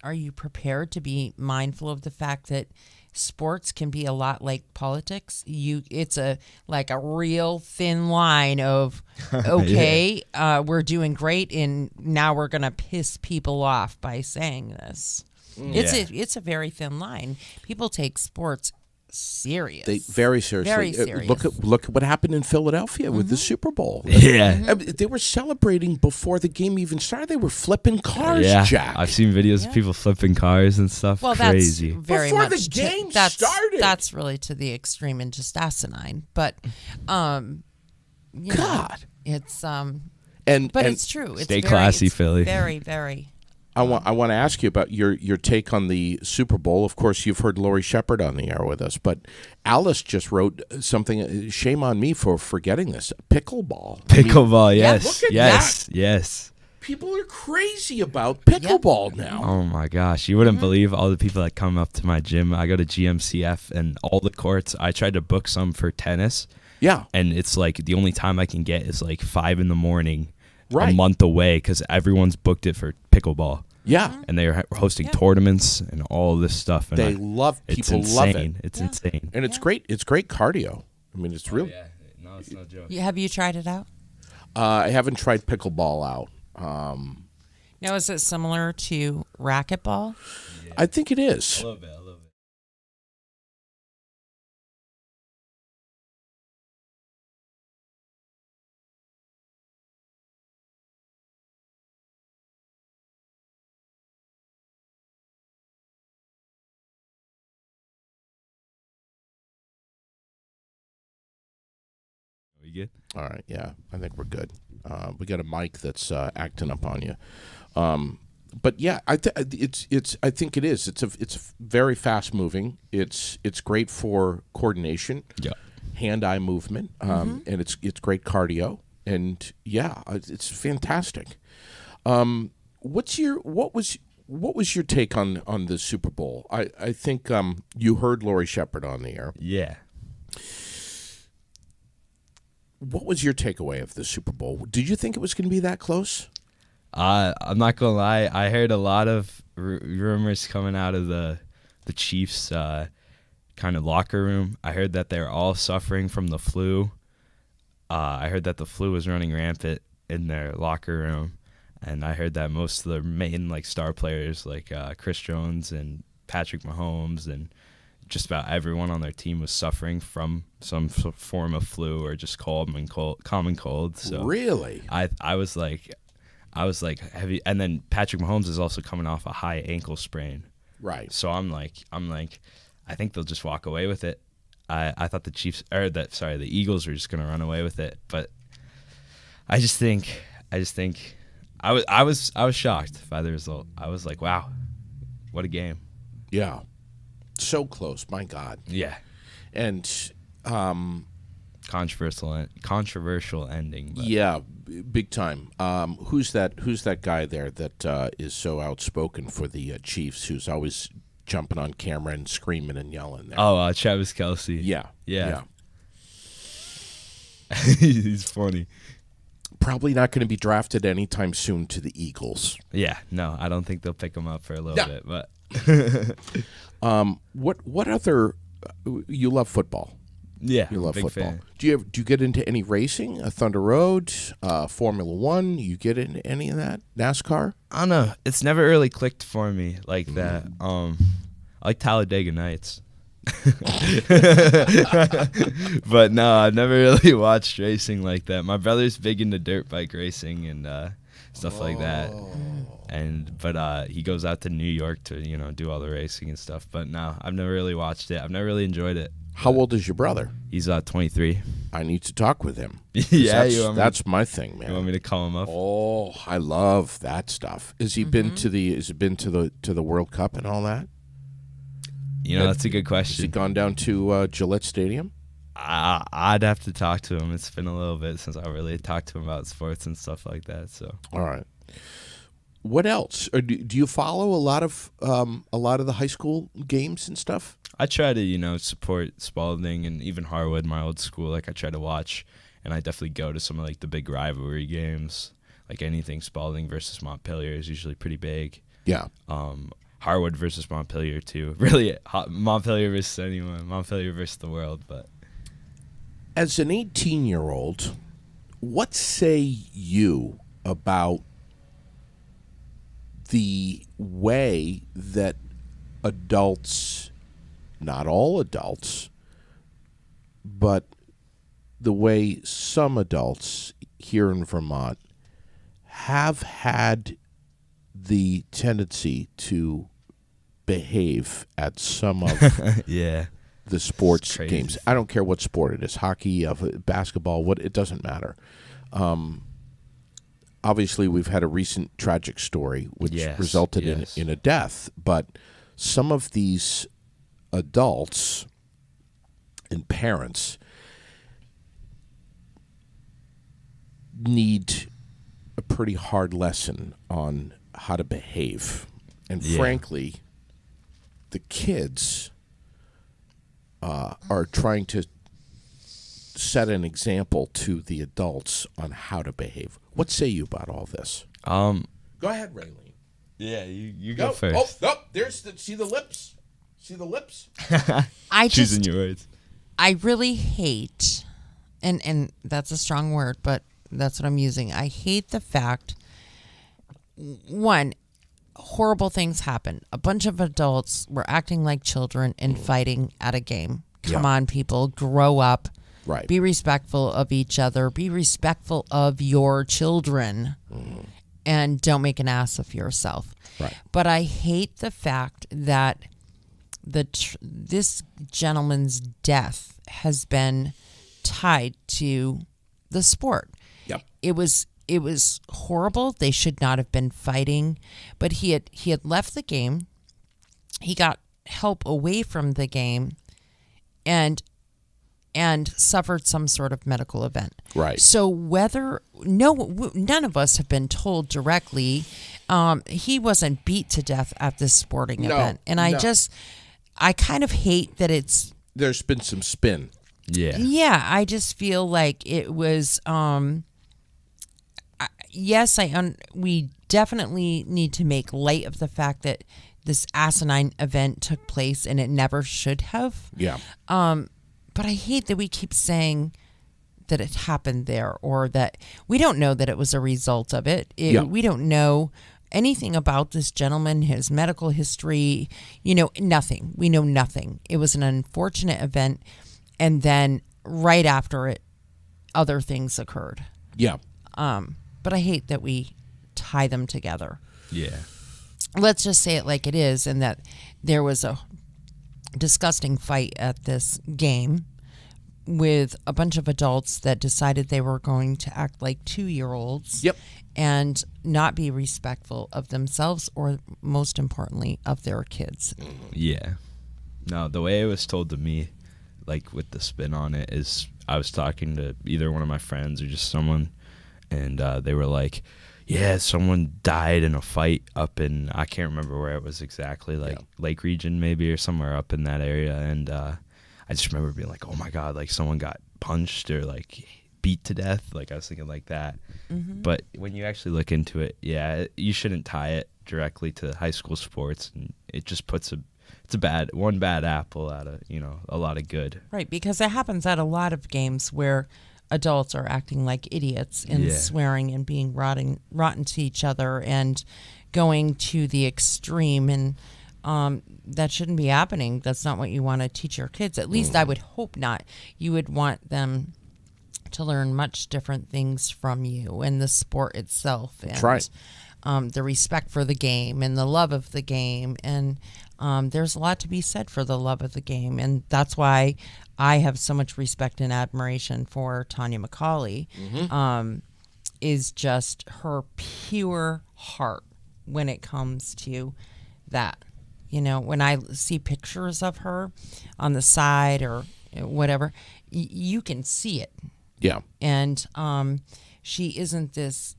are you prepared to be mindful of the fact that sports can be a lot like politics? It's a real thin line of, okay, we're doing great, and now we're going to piss people off by saying this. It's a very thin line. People take sports serious. Very seriously. Very serious. Look at what happened in Philadelphia with the Super Bowl. Yeah. I mean, they were celebrating before the game even started. They were flipping cars, Jack. I've seen videos of people flipping cars and stuff. Well, crazy. that's very Before much the game started. started. That's really to the extreme and just asinine. But, God, it's but it's true. It's Stay classy, it's Philly. Very, very. I want to ask you about your take on the Super Bowl. Of course, you've heard Lori Shepherd on the air with us, but Alice just wrote something. Shame on me for forgetting this. Pickleball. Pickleball, yes. look at Yes. People are crazy about pickleball now. Oh my gosh, you wouldn't believe all the people that come up to my gym. I go to GMCF, and all the courts, I tried to book some for tennis. Yeah. And it's like the only time I can get is like 5 a.m. Right. a month away, because everyone's booked it for pickleball. Yeah. and they're hosting tournaments and all this stuff. And They love, people love it. It's insane. And it's great. It's great cardio. I mean, it's really. Yeah, no, it's no joke. Have you tried it out? I haven't tried pickleball out. Now, is it similar to racquetball? I think it is. A little bit. We good? All right. Yeah, I think we're good. We got a mic that's acting up on you. But yeah, I think it is. It's very fast moving. It's great for coordination. Yeah. Hand-eye movement. And it's great cardio. And yeah, it's fantastic. What was your take on the Super Bowl? I think you heard Laurie Shepard on the air. Yeah. What was your takeaway of the Super Bowl? Did you think it was going to be that close? I'm not gonna lie. I heard a lot of rumors coming out of the Chiefs kind of locker room. I heard that they're all suffering from the flu. I heard that the flu was running rampant in their locker room, and I heard that most of the main star players like Chris Jones and Patrick Mahomes and just about everyone on their team was suffering from some form of flu or just common cold. So really, I was like heavy, and then Patrick Mahomes is also coming off a high ankle sprain. Right. So I'm like, I think they'll just walk away with it. I thought the Eagles were just gonna run away with it, but I just think I was shocked by the result. I was like, wow, what a game. Yeah. So close, my God. Yeah. And controversial ending. But. Yeah, big time. Who's that guy there that is so outspoken for the Chiefs, who's always jumping on camera and screaming and yelling there? Oh, Travis Kelce. Yeah. He's funny. Probably not going to be drafted anytime soon to the Eagles. Yeah, no, I don't think they'll pick him up for a little bit, but what other? You love football. Yeah, you love big football. Fan. Do you get into any racing? Thunder Road, Formula One. You get into any of that? NASCAR? I don't know. It's never really clicked for me like that. I like Talladega Nights. But no, I've never really watched racing like that. My brother's big into dirt bike racing and stuff like that. But he goes out to New York to do all the racing and stuff. But no, I've never really watched it. I've never really enjoyed it. How old is your brother? He's 23. I need to talk with him. Yeah, that's my thing, man. You want me to call him up? Oh, I love that stuff. Has he been to the World Cup and all that? That's a good question. Has he gone down to Gillette Stadium? I'd have to talk to him. It's been a little bit since I really talked to him about sports and stuff like that. So all right. What else? Do you follow a lot of the high school games and stuff? I try to support Spalding and even Harwood, my old school. I try to watch, and I definitely go to some of the big rivalry games. Anything Spalding versus Montpelier is usually pretty big. Yeah. Harwood versus Montpelier too. Really, Montpelier versus anyone. Montpelier versus the world. But as an 18-year-old, what say you about the way that adults, not all adults, but the way some adults here in Vermont have had the tendency to behave at some of the sports games? I don't care what sport it is, hockey, basketball, it doesn't matter. Obviously, we've had a recent tragic story which resulted in a death, but some of these adults and parents need a pretty hard lesson on how to behave. And frankly, the kids are trying to set an example to the adults on how to behave. What say you about all this? Go ahead, Raylene. Yeah, you go No. first. Oh, no. See the lips? See the lips? Choosing your words. I really hate, and that's a strong word, but that's what I'm using. I hate the fact, one, horrible things happen. A bunch of adults were acting like children and fighting at a game. Come Yeah. on, people, grow up. Right. Be respectful of each other. Be respectful of your children. And don't make an ass of yourself. Right. But I hate the fact that this gentleman's death has been tied to the sport. Yep. It was horrible. They should not have been fighting, but he had left the game. He got help away from the game, and suffered some sort of medical event. Right. So none of us have been told directly. He wasn't beat to death at this sporting event, and I kind of hate that it's. There's been some spin. Yeah. Yeah, I just feel like it was. Yes, we definitely need to make light of the fact that this asinine event took place and it never should have. Yeah. But I hate that we keep saying that it happened there, or that we don't know that it was a result of it. We don't know anything about this gentleman, his medical history, nothing. We know nothing. It was an unfortunate event. And then right after it, other things occurred. Yeah. But I hate that we tie them together. Yeah. Let's just say it like it is, and that there was a disgusting fight at this game with a bunch of adults that decided they were going to act like 2-year-olds. Yep. And not be respectful of themselves, or most importantly, of their kids. Yeah. No, the way it was told to me, like with the spin on it, is I was talking to either one of my friends or just someone, and they were like, yeah, someone died in a fight up in, I can't remember where it was exactly, like Lake Region maybe, or somewhere up in that area. And I just remember being like, oh my God, like someone got punched or like beat to death. Like I was thinking like that. Mm-hmm. But when you actually look into it, you shouldn't tie it directly to high school sports. And it just puts one bad apple out of, a lot of good. Right, because it happens at a lot of games where adults are acting like idiots and swearing and being rotten to each other and going to the extreme, and that shouldn't be happening. That's not what you want to teach your kids. At least I would hope not. You would want them to learn much different things from you and the sport itself. And, that's right. The respect for the game and the love of the game. And there's a lot to be said for the love of the game. And that's why I have so much respect and admiration for Tanya McCauley, is just her pure heart when it comes to that. When I see pictures of her on the side or whatever, you can see it. Yeah. And she isn't this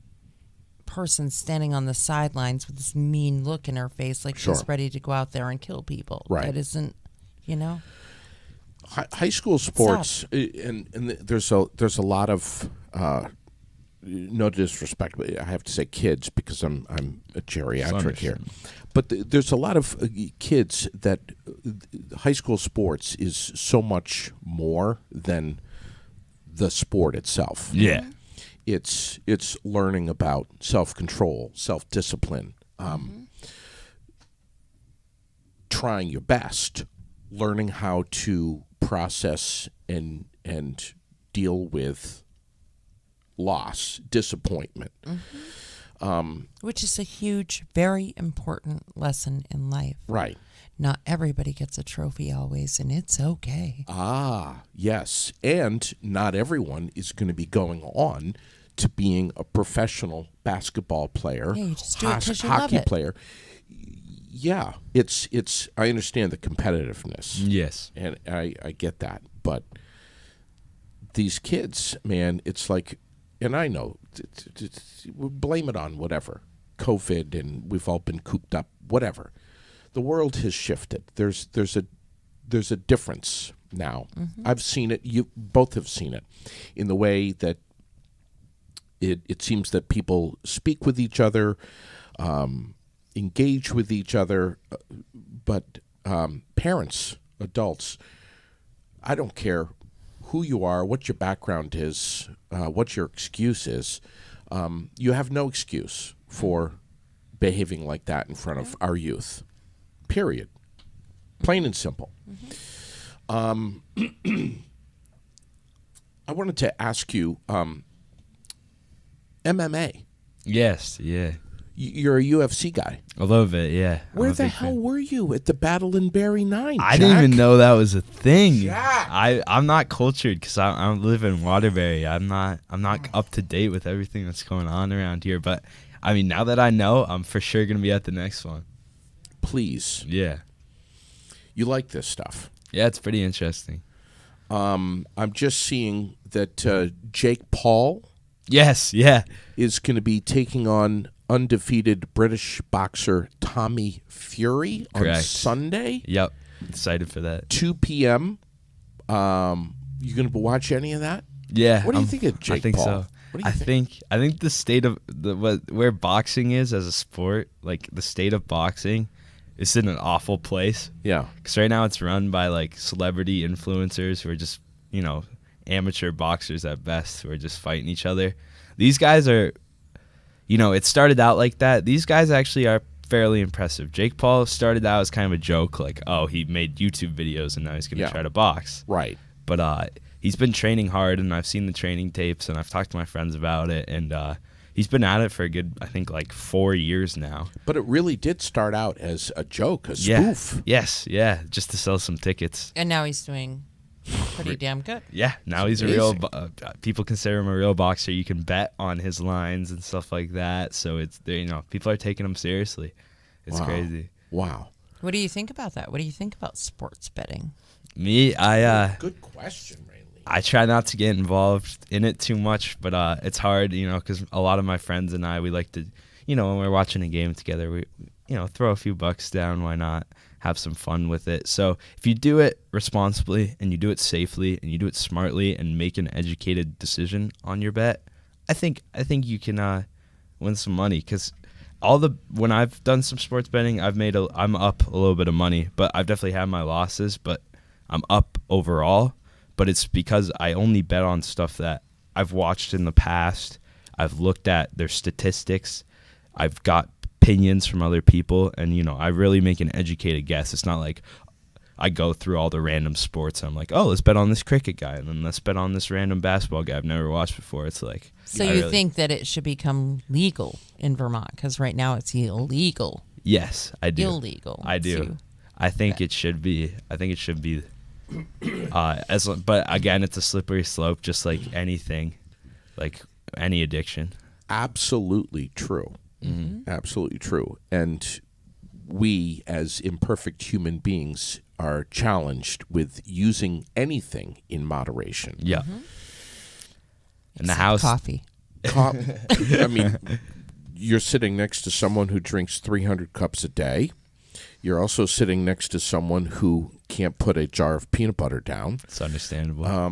person standing on the sidelines with this mean look in her face, like she's ready to go out there and kill people. Right. That isn't, High school sports, and there's a lot of no disrespect, but I have to say kids because I'm a geriatric here. But there's a lot of kids that high school sports is so much more than the sport itself. Yeah. It's learning about self-control, self-discipline, trying your best, learning how to process and deal with loss, disappointment. Which is a huge, very important lesson in life. Right. Not everybody gets a trophy always, and it's okay. Ah, yes. And not everyone is going to be going on to being a professional basketball player, Yeah, you just do it 'cause you love hockey it. player. Yeah, it's. I understand the competitiveness. Yes. And I get that. But these kids, man, it's like, and I know, blame it on whatever, COVID, and we've all been cooped up, whatever. The world has shifted. There's a difference now. I've seen it. You both have seen it in the way that it seems that people speak with each other. engage with each other, but parents, adults, I don't care who you are, what your background is, what your excuse is. You have no excuse for behaving like that in front of our youth. Period. Plain and simple. I wanted to ask you, MMA. Yes, yeah. You're a UFC guy. A little bit, yeah. Where the hell were you at the Battle in Barry 9? I didn't even know that was a thing. Jack. I'm not cultured because I live in Waterbury. I'm not up to date with everything that's going on around here. But I mean, now that I know, I'm for sure gonna be at the next one. Please. Yeah. You like this stuff. Yeah, it's pretty interesting. I'm just seeing that Jake Paul Yes, yeah. is going to be taking on undefeated British boxer Tommy Fury on Correct. Sunday. Yep. Excited for that. 2 p.m. You going to watch any of that? Yeah. What do you think of Jake I think Paul? so. What do you I think the state of where boxing is as a sport, like the state of boxing, is in an awful place. Yeah. Because right now it's run by like celebrity influencers who are just, amateur boxers at best who are just fighting each other. These guys are, it started out like that. These guys actually are fairly impressive. Jake Paul started out as kind of a joke, like, oh, he made YouTube videos and now he's going to try to box. Right. But he's been training hard, and I've seen the training tapes, and I've talked to my friends about it, and he's been at it for a good, I think, like 4 years now. But it really did start out as a joke, a spoof. Yes, yeah, just to sell some tickets. And now he's doing pretty damn good. Yeah, now he's amazing. a real. People consider him a real boxer. You can bet on his lines and stuff like that. So it's people are taking him seriously. It's Wow. crazy. Wow. What do you think about that? What do you think about sports betting? Me, Good question, Raylene. I try not to get involved in it too much, but it's hard, because a lot of my friends and I, we like to, when we're watching a game together, we, throw a few bucks down. Why not? Have some fun with it. So if you do it responsibly and you do it safely and you do it smartly and make an educated decision on your bet, I think you can win some money. Because when I've done some sports betting, I'm up a little bit of money, but I've definitely had my losses. But I'm up overall. But it's because I only bet on stuff that I've watched in the past. I've looked at their statistics. I've got opinions from other people, and I really make an educated guess. It's not like I go through all the random sports and I'm like, oh, let's bet on this cricket guy, and then let's bet on this random basketball guy I've never watched before. It's like, So you think that it should become legal in Vermont? Because right now it's illegal. Yes, I do. Illegal. I do. to I think bet. it should be. But again, it's a slippery slope, just like anything, like any addiction. Absolutely true. Mm-hmm. Absolutely true. And we, as imperfect human beings, are challenged with using anything in moderation. Yeah. Mm-hmm. And the Except house. coffee. I mean, you're sitting next to someone who drinks 300 cups a day. You're also sitting next to someone who can't put a jar of peanut butter down. It's understandable. But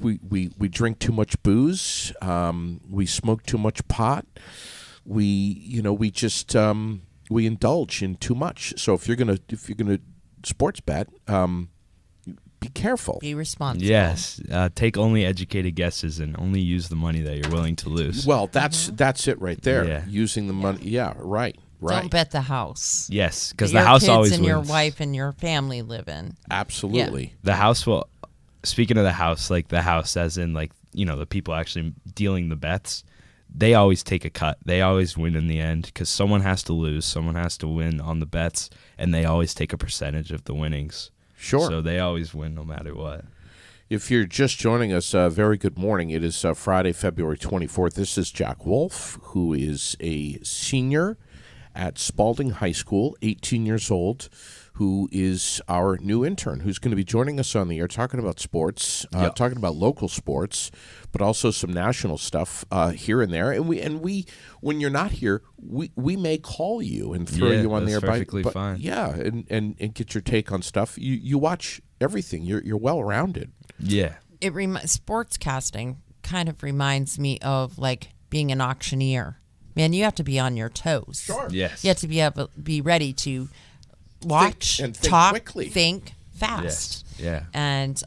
we drink too much booze. We smoke too much pot. We indulge in too much. So if you're gonna sports bet, be careful. Be responsible. Yes. Take only educated guesses and only use the money that you're willing to lose. Well, that's it right there. Yeah. Using the money. Yeah, right. Don't bet the house. Yes, because that the house always your kids wins. and your wife and your family live in. Absolutely. The house will. Speaking of the house, like the house, as in like the people actually dealing the bets, they always take a cut. They always win in the end because someone has to lose, someone has to win on the bets, and they always take a percentage of the winnings. Sure. So they always win no matter what. If you're just joining us, very good morning. It is Friday, February 24th. This is Jack Wolfe, who is a senior at Spalding High School, 18 years old, who is our new intern, who's going to be joining us on the air, talking about sports, talking about local sports, but also some national stuff here and there. And we, when you're not here, we may call you and throw you on the air. Perfectly fine. Yeah, and get your take on stuff. You watch everything. You're well rounded. Yeah. Sportscasting kind of reminds me of like being an auctioneer. man, you have to be on your toes. Sure. Yes. You have to be ready to watch, and think talk, quickly. think fast. Yeah. And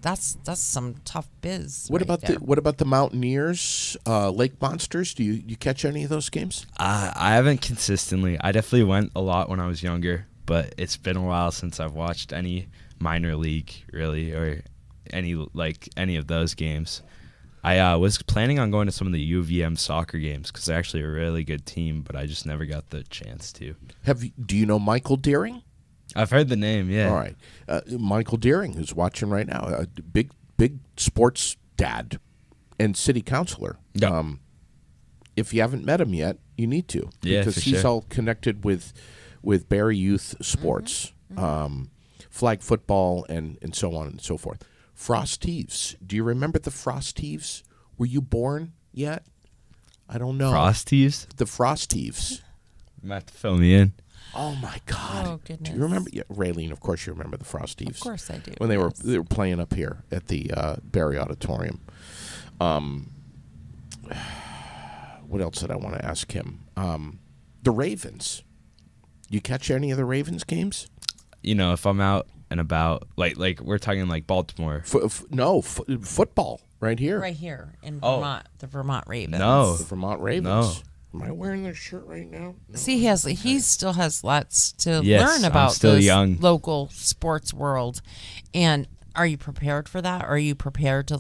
that's some tough biz. What right there. what about the Mountaineers, Lake Monsters? Do you catch any of those games? I haven't consistently. I definitely went a lot when I was younger, but it's been a while since I've watched any minor league really, or any of those games. I was planning on going to some of the UVM soccer games because they're actually a really good team, but I just never got the chance to. Do you know Michael Deering? I've heard the name, yeah. All right, Michael Deering, who's watching right now, a big sports dad and city councilor. Yeah. If you haven't met him yet, you need to, Yeah, because for he's sure. all connected with Barry Youth Sports, flag football, and so on and so forth. Frost Heaves. Do you remember the Frost Heaves? Were you born yet? I don't know. Frosties? The Frost Heaves. You might have to fill me in. Oh my God! Oh, goodness. Do you remember? Yeah, Raylene, of course you remember the Frost Thieves. Of course I do. When they were yes. playing up here at the Barry Auditorium. What else did I want to ask him? The Ravens. You catch any of the Ravens games? You know, if I'm out and about, like we're talking like Baltimore. Football right here. Right here in Oh. Vermont, the Vermont Ravens. No. The Vermont Ravens. No. Am I wearing this shirt right now? No. See, he still has lots to Yes, learn I'm about still this young. local sports world. And are you prepared for that? Are you prepared to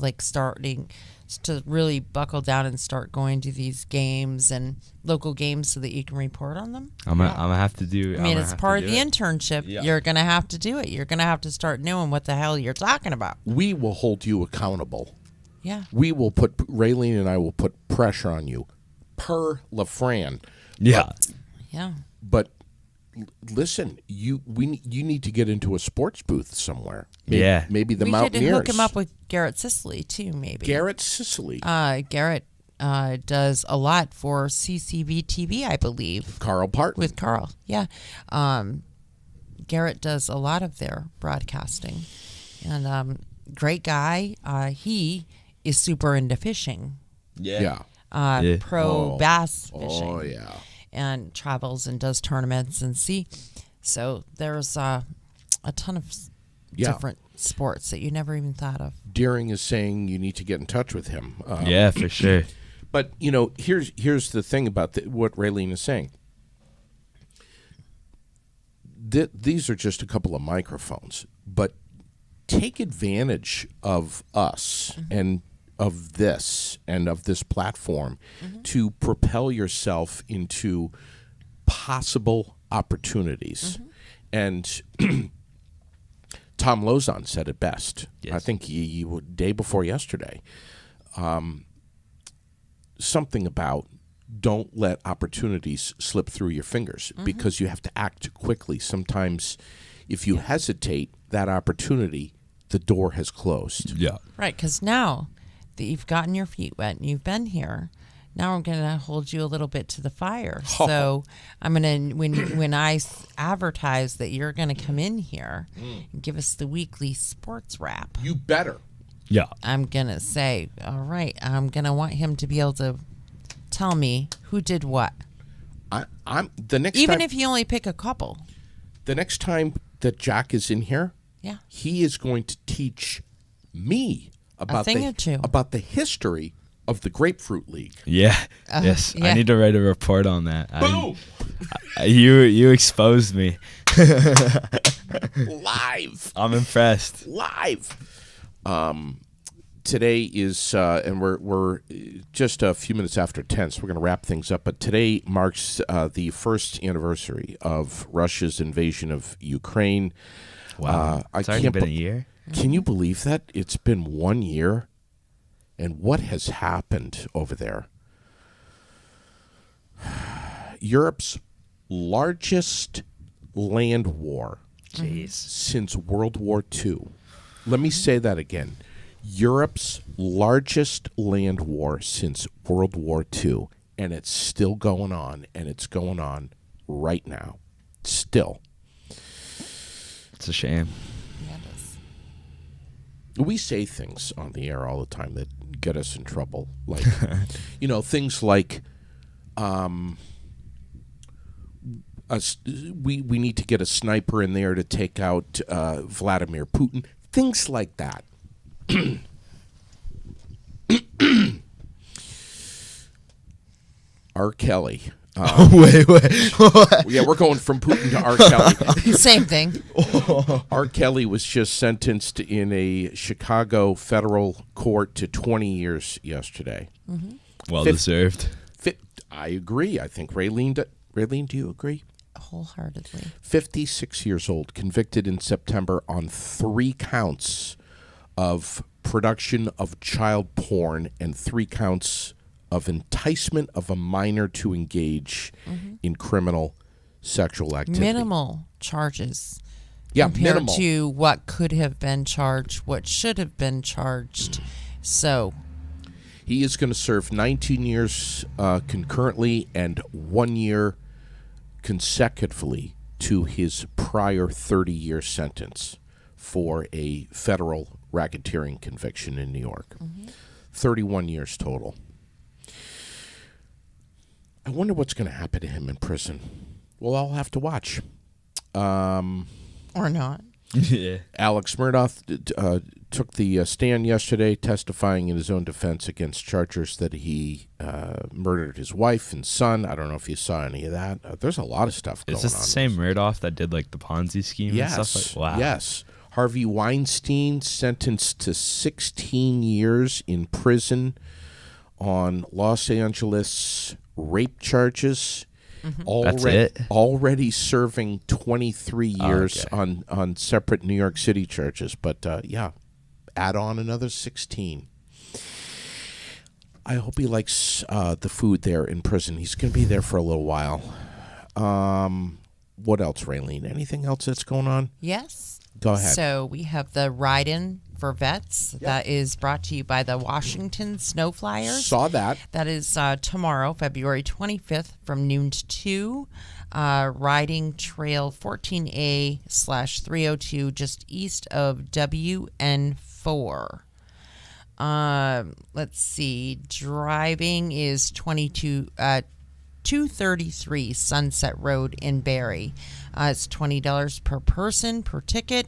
to really buckle down and start going to these games and local games so that you can report on them? I'm gonna have to do. I mean, it's part of the internship. Yeah. You're going to have to do it. You're going to have to start knowing what the hell you're talking about. We will hold you accountable. Yeah. We will Raylene and I will put pressure on you per LaFran. Yeah. Yeah. But listen, you need to get into a sports booth somewhere. Yeah. Maybe the We Mountaineers. could hook him up with Garrett Sicily, too, maybe. Garrett Sicily. Garrett does a lot for CCV TV, I believe. Carl Parton. With Carl, yeah. Garrett does a lot of their broadcasting. And great guy. He is super into fishing. yeah. Yeah. Pro bass fishing. Oh, yeah. And travels and does tournaments and so there's a ton of Yeah. different sports that you never even thought of. Deering is saying you need to get in touch with him. Yeah, for sure. But, here's the thing about what Raylene is saying. These are just a couple of microphones, but take advantage of us and of this platform to propel yourself into possible opportunities. And Tom Lozon said it best. Yes. I think day before yesterday. Something about don't let opportunities slip through your fingers because you have to act quickly. Sometimes if you hesitate, that opportunity, the door has closed. Yeah. Right, because now that you've gotten your feet wet and you've been here, now I'm going to hold you a little bit to the fire. So I'm going to, when I advertise that you're going to come in here and give us the weekly sports wrap, You better. Yeah. I'm going to say, all right, I'm going to want him to be able to tell me who did what. I'm the next Even time, if you only pick a couple. the next time that Jack is in here, Yeah. he is going to teach me about thing or two. about the history of the Grapefruit League. Yeah. Yes. yeah. I need to write a report on that. Boom! You exposed me. Live. I'm impressed. Live. Today is, and we're just a few minutes after 10, so we're going to wrap things up. But today marks the first anniversary of Russia's invasion of Ukraine. Wow. I It's already can't been a be- year. Can you believe that? It's been 1 year, and what has happened over there? Europe's largest land war since World War II. Let me say that again. Europe's largest land war since World War II, and it's still going on, and it's going on right now. Still. It's a shame. Yeah, it is. We say things on the air all the time that get us in trouble, like things like we need to get a sniper in there to take out Vladimir Putin, things like that. R. Kelly. Wait. Yeah, we're going from Putin to R. Kelly. Same thing. R. Kelly was just sentenced in a Chicago federal court to 20 years yesterday. Mm-hmm. Well deserved. I agree. I think Raylene, do you agree? Wholeheartedly. 56 years old, convicted in September on 3 counts of production of child porn and 3 counts of enticement of a minor to engage in criminal sexual activity. Minimal charges. Yeah, compared minimal. to what could have been charged, what should have been charged. So he is going to serve 19 years concurrently and 1 year consecutively to his prior 30-year sentence for a federal racketeering conviction in New York. 31 years total. I wonder what's going to happen to him in prison. Well, I'll have to watch. or not. Yeah. Alex Murdaugh took the stand yesterday, testifying in his own defense against charges that he murdered his wife and son. I don't know if you saw any of that. There's a lot of stuff going on. Is this the same Murdaugh that did like the Ponzi scheme and stuff? Like, wow. Yes. Harvey Weinstein sentenced to 16 years in prison on Los Angeles rape charges. Already serving 23 years on separate New York City charges. But add on another 16. I hope he likes the food there in prison. He's going to be there for a little while. What else, Raylene? Anything else that's going on? Yes. Go ahead. So we have the ride-in for vets. Yep. That is brought to you by the Washington Snow Flyers. Saw that. That is tomorrow, February 25th from noon to 2. Riding Trail 14A/302 just east of WN4. Let's see. Driving is 233 Sunset Road in Barrie. It's $20 per person per ticket.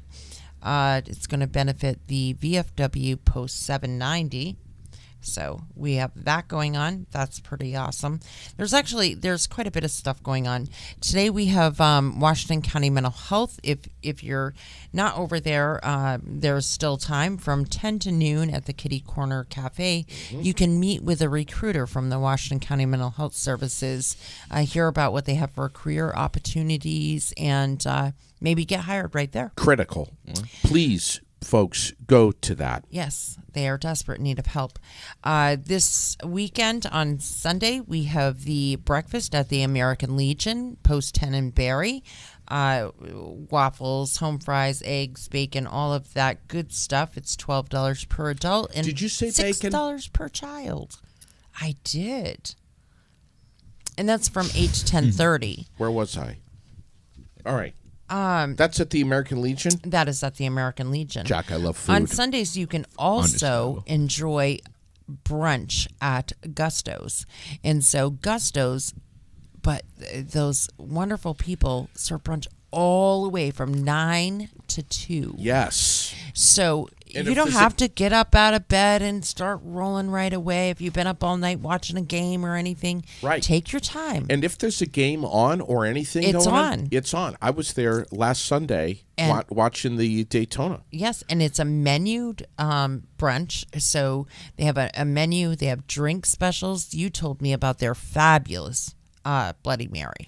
It's going to benefit the VFW Post 790. So we have that going on. That's pretty awesome. There's quite a bit of stuff going on. Today we have Washington County Mental Health. If you're not over there, there's still time from 10 to noon at the Kitty Corner Cafe. You can meet with a recruiter from the Washington County Mental Health Services, hear about what they have for career opportunities, and maybe get hired right there. Critical. Please, folks, go to that. Yes, they are desperate in need of help. This weekend on Sunday, we have the breakfast at the American Legion, Post 10 in Barrie. Waffles, home fries, eggs, bacon, all of that good stuff. It's $12 per adult and did you say bacon? $6 per child. I did. And that's from 8 to 10:30. Where was I? All right. That's at the American Legion? That is at the American Legion. Jack, I love food. On Sundays, you can also enjoy brunch at Gusto's. And so Gusto's, but those wonderful people serve brunch all the way from 9 to 2. Yes. So and you don't have to get up out of bed and start rolling right away if you've been up all night watching a game or anything. Right. Take your time. And if there's a game on or anything it's going on. It's on. I was there last Sunday watching the Daytona. Yes, and it's a menued brunch. So they have a menu. They have drink specials. You told me about their fabulous Bloody Mary.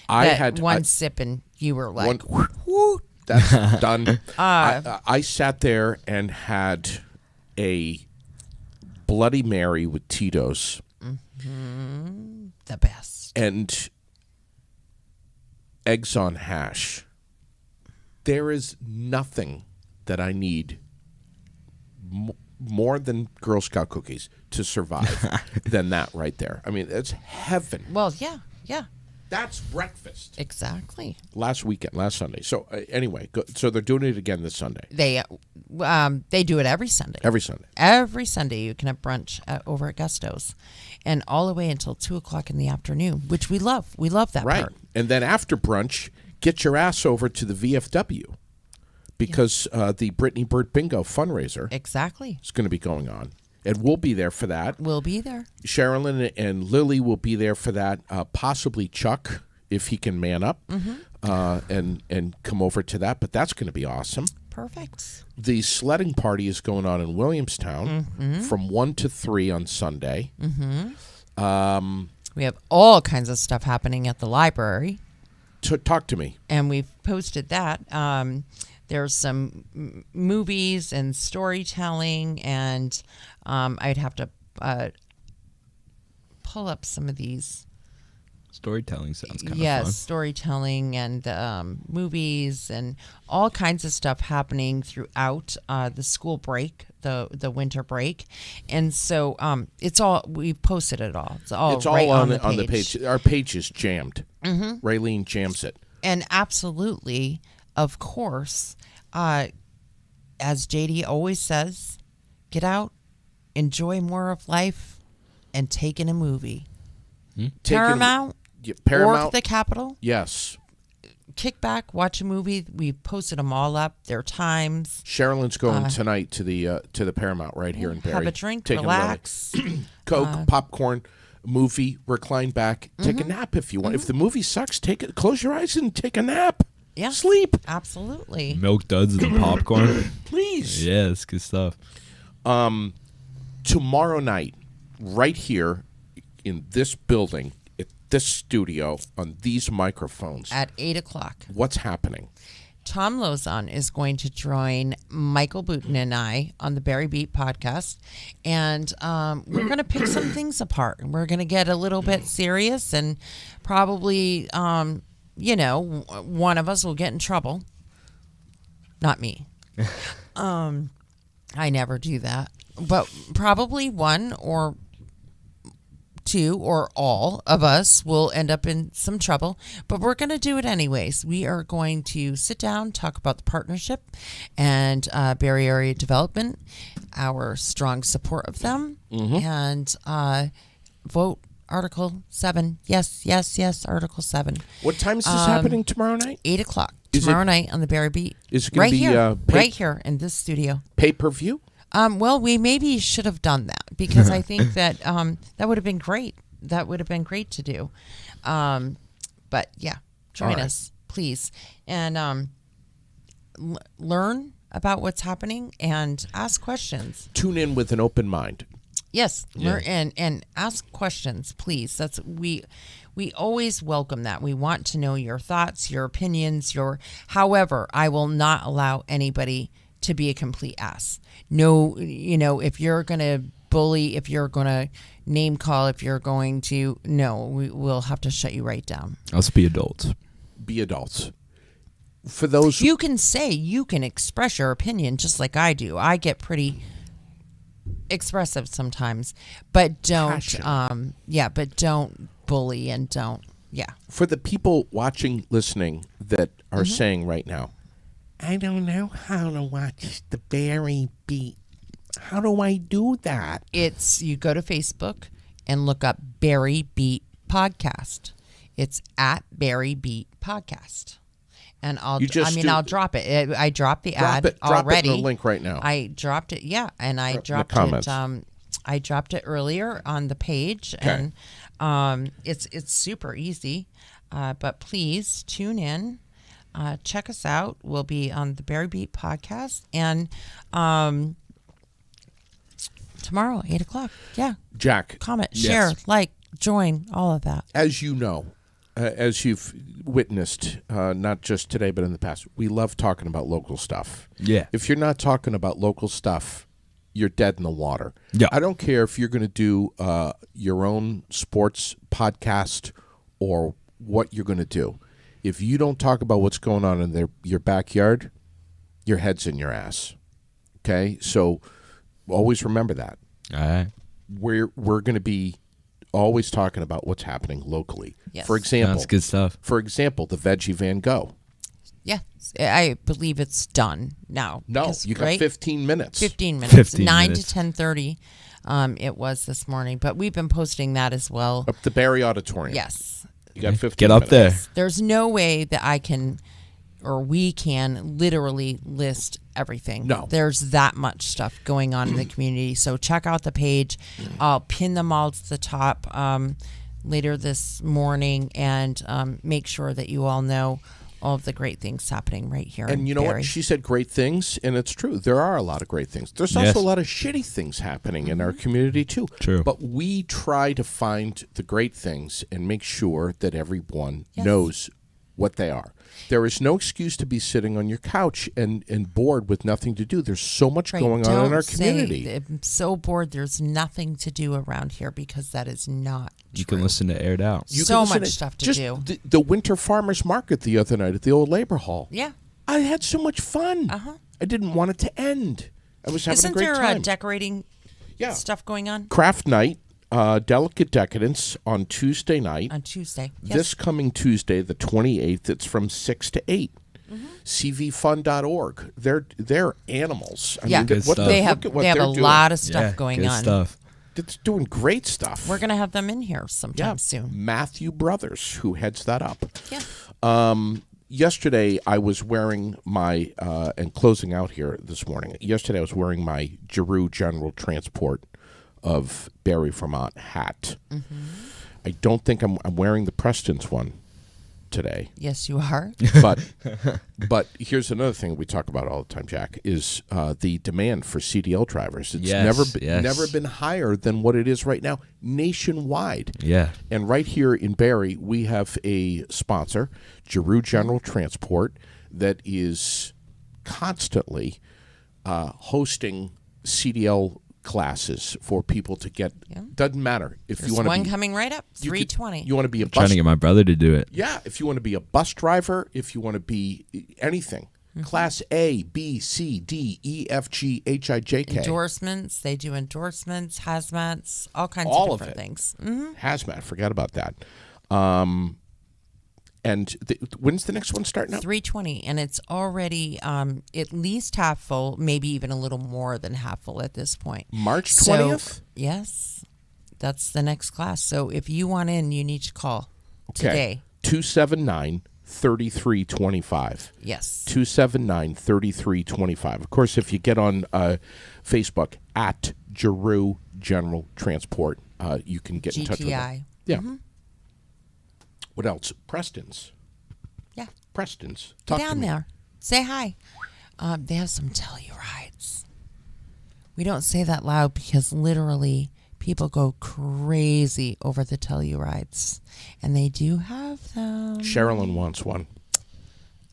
I had one sip and you were like, whoo, that's done. I sat there and had a Bloody Mary with Tito's. The best. And eggs on hash. There is nothing that I need more than Girl Scout cookies to survive than that right there. I mean, it's heaven. Well, yeah. That's breakfast. Exactly. Last Sunday. So anyway, so they're doing it again this Sunday. They do it every Sunday. Every Sunday. Every Sunday you can have brunch over at Gusto's, and all the way until 2:00 in the afternoon, which we love. We love that Right. part. And then after brunch, get your ass over to the VFW because the Brittany Bird Bingo fundraiser Exactly. is going to be going on. And we'll be there for that. We'll be there. Sherilyn and Lily will be there for that. Possibly Chuck, if he can man up and come over to that. But that's going to be awesome. Perfect. The sledding party is going on in Williamstown from 1 to 3 on Sunday. We have all kinds of stuff happening at the library. Talk to me. And we've posted that. There's some movies and storytelling, and I'd have to pull up some of these. Storytelling sounds kind of fun. Yes, storytelling and movies and all kinds of stuff happening throughout the school break, the winter break, and so it's all, we've posted it all. It's all right on the the page. Our page is jammed. Raylene jams it. And absolutely, of course, as JD always says, get out, enjoy more of life, and take in a movie. Paramount. Paramount. Or the Capitol. Yes. Kick back, watch a movie. We posted them all up. Their times. Sherilyn's going tonight to the Paramount right here in Barrie. Have a drink, Take relax. Coke, popcorn, movie, recline back, take a nap if you want. If the movie sucks, close your eyes and take a nap. Yeah. Sleep. Absolutely. Milk duds and popcorn. Please. Yeah, it's good stuff. Tomorrow night, right here in this building, at this studio, on these microphones. At 8:00. What's happening? Tom Lozon is going to join Michael Booten and I on the Barry Beat podcast, and we're going to pick some things apart. We're going to get a little bit serious, and probably, one of us will get in trouble. Not me. I never do that, but probably one or two or all of us will end up in some trouble, but we're going to do it anyways. We are going to sit down, talk about the partnership and Barrie Area Development, our strong support of them, and vote Article 7. Yes, Article 7. What time is this happening tomorrow night? 8:00 tomorrow night on the Barrie Beat. Is it going to be right here in this studio? Pay-per-view? Well, we maybe should have done that because I think that that would have been great. That would have been great to do. But yeah, join us, please, and learn about what's happening and ask questions. Tune in with an open mind. Yes, learn and ask questions, please. That's we always welcome that. We want to know your thoughts, your opinions, however, I will not allow anybody to be a complete ass. No, if you're going to bully, if you're going to name call, if you're going to, we'll have to shut you right down. Let's be adults. Be adults. For those... You can express your opinion just like I do. I get pretty expressive sometimes, but don't, but don't bully and don't, For the people watching, listening that are saying right now, I don't know how to watch the Barrie Beat. How do I do that? You go to Facebook and look up Barrie Beat Podcast. It's at Barrie Beat Podcast. And I'll drop it. I dropped the ad already. Drop it in the link right now. I dropped it, and I dropped it. I dropped it earlier on the page, and it's super easy. But please tune in. Check us out. We'll be on the Barrie Beat podcast, and tomorrow 8:00. Yeah, Jack, comment, share, like, join, all of that. As you know, as you've witnessed, not just today but in the past, we love talking about local stuff. Yeah. If you're not talking about local stuff, you're dead in the water. Yeah. I don't care if you're going to do your own sports podcast or what you're going to do. If you don't talk about what's going on in your backyard, your head's in your ass. Okay? So always remember that. All right. We're going to be always talking about what's happening locally. Yes. For example, That's good stuff. For example, the Veggie Van Gogh. Yeah, I believe it's done now. No, Because, you got right? 15 minutes. 15 minutes. 15 9 minutes. to 10:30. It was this morning, but we've been posting that as well. Up the Barry Auditorium. Yes. You got 15 Get up minutes. there. There's no way that I can or we can literally list everything. No. There's that much stuff going on in the community. So check out the page. I'll pin them all to the top later this morning and make sure that you all know all of the great things happening right here in And you know Barrie. what? She said great things, and it's true. There are a lot of great things. There's also Yes. a lot of shitty things happening in our community, too. True. But we try to find the great things and make sure that everyone Yes. knows what they are. There is no excuse to be sitting on your couch and bored with nothing to do. There's so much Right, going on in don't our say, community. I'm so bored. There's nothing to do around here because that is not You true. can listen to Aired Out. You so can listen much stuff to just do. The Winter Farmers Market the other night at the old Labor Hall. Yeah. I had so much fun. Uh-huh. I didn't want it to end. I was having Isn't a great there time. decorating Yeah. stuff going on Craft Night, Delicate Decadence on Tuesday night. on Tuesday? This coming Tuesday, the 28th, it's from 6 to 8. Mm-hmm. cvfun.org. They're animals. I Yeah. mean, Good what stuff. the- They have look at what they have they're a doing. lot of stuff Yeah, going good on. stuff. It's doing great stuff. We're gonna have them in here sometime yeah. soon. Matthew Brothers, who heads that up. Yeah. Yesterday, I was wearing my, and closing out here this morning, yesterday I was wearing my Giroux General Transport of Barrie, Vermont hat. Mm-hmm. I don't think I'm wearing the Preston's one today. Yes, you are. But here's another thing we talk about all the time, Jack, is the demand for CDL drivers. It's Yes, never been higher than what it is right now nationwide. Yeah. And right here in Barrie, we have a sponsor, Giroux General Transport, that is constantly hosting CDL classes for people to get. Yeah. Doesn't matter if There's you want to one be. coming right up. You could- 320. You want to be a Trying bus. to get my brother to do it. Yeah, if you want to be a bus driver, if you want to be anything, Class A, B, C, D, E, F, G, H, I, J, K. Endorsements. They do endorsements, hazmats, all kinds All of of different it. things. Mm-hmm. Hazmat, forgot about that. And when's the next one starting up? 320, and it's already at least half full, maybe even a little more than half full at this point. March So, 20th? yes, that's the next class. So if you want in, you need to call Okay. today. 279-3325. Yes. 279-3325. Of course, if you get on Facebook at Giroux General Transport, you can get in touch with them. GTI. Yeah. What else? Preston's. Yeah. Preston's. Get Talk to down me. there. Say hi. They have some Tellurides. We don't say that loud because literally people go crazy over the Tellurides. And they do have them. Sherilyn wants one.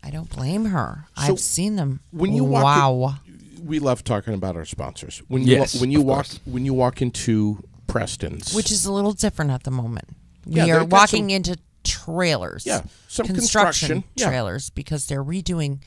I don't blame her. So, I've seen them. when you walk wow. We love talking about our sponsors. When Yes, you of walk course. when you walk into Preston's, Which is a little different at the moment. Yeah, We they've are got walking some- into trailers. Yeah, some construction construction, yeah. trailers because they're redoing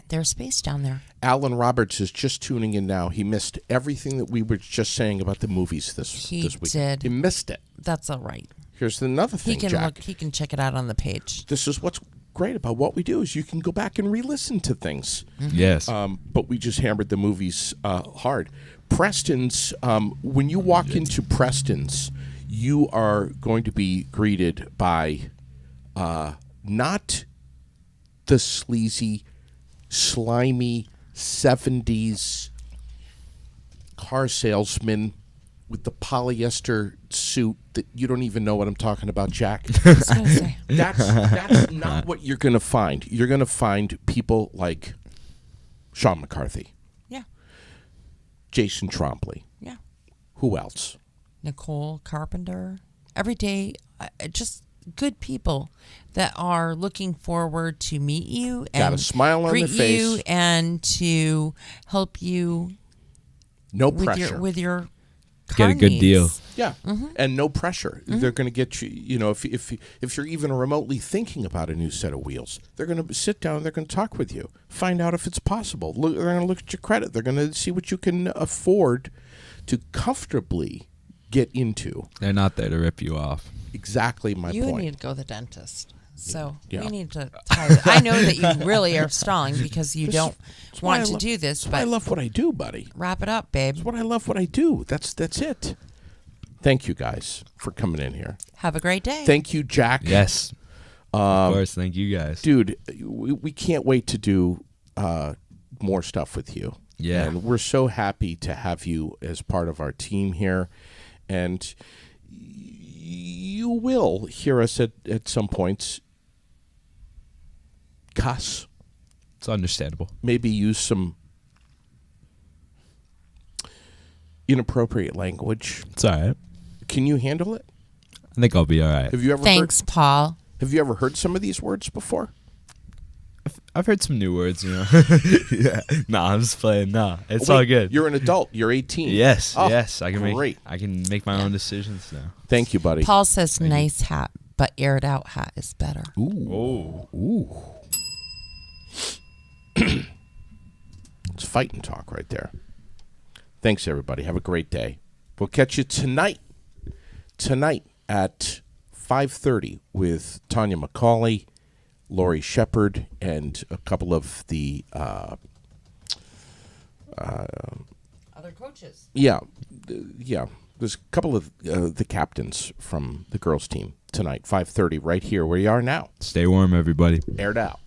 their space down there. Alan Roberts is just tuning in now. He missed everything that we were just saying about the movies this He week. did. He missed it. That's all right. Here's another He thing, can Jack. look. He can check it out on the page. This is what's great about what we do is you can go back and re-listen to things. Yes. But we just hammered the movies hard. Preston's, when you walk into Preston's, you are going to be greeted by not the sleazy, slimy 70s car salesman with the polyester suit that you don't even know what I'm talking about, Jack. I was gonna say. That's not what you're going to find. You're going to find people like Sean McCarthy, Yeah. Jason Trombley. Yeah. Who else? Nicole Carpenter. Every day, just good people that are looking forward to meet you and Got a smile on greet their face. you and to help you No with pressure. your car Get a good needs. deal. Yeah, and no pressure. They're going to get you. You know, if you're even remotely thinking about a new set of wheels, they're going to sit down. They're going to talk with you, find out if it's possible. They're going to look at your credit. They're going to see what you can afford to comfortably get into. They're not there to rip you off. Exactly my You point. need to go to the dentist. So Yeah. we need to tie I know that you really are stalling because you don't why I want to love- do this, I but love what I do, buddy. wrap it up, babe. That's what I love what I do. That's it. Thank you guys for coming in here. Have a great day. Thank you, Jack. Yes. Of course. Thank you guys. Dude, we can't wait to do more stuff with you. Yeah. And we're so happy to have you as part of our team here. And you will hear us at some points cuss, It's understandable. maybe use some inappropriate language. It's all right. Can you handle it? I think I'll be all right. Have you ever Thanks, Paul. Have you ever heard some of these words before? I've heard some new words, you know. Yeah. Nah, I'm just playing. Nah, it's Wait, all good. You're an adult. You're 18. Yes, Oh, yes. I can great. make my own decisions now. Thank you, buddy. Paul says nice hat, but aired out hat is better. Oh. Ooh. It's fighting talk right there. Thanks, everybody. Have a great day. We'll catch you tonight. Tonight at 5:30 with Tanya McCauley, Lori Shepard, and a couple of the Other coaches. yeah. There's a couple of the captains from the girls' team tonight, 5:30, right here where you are now. Stay warm, everybody. Aired out.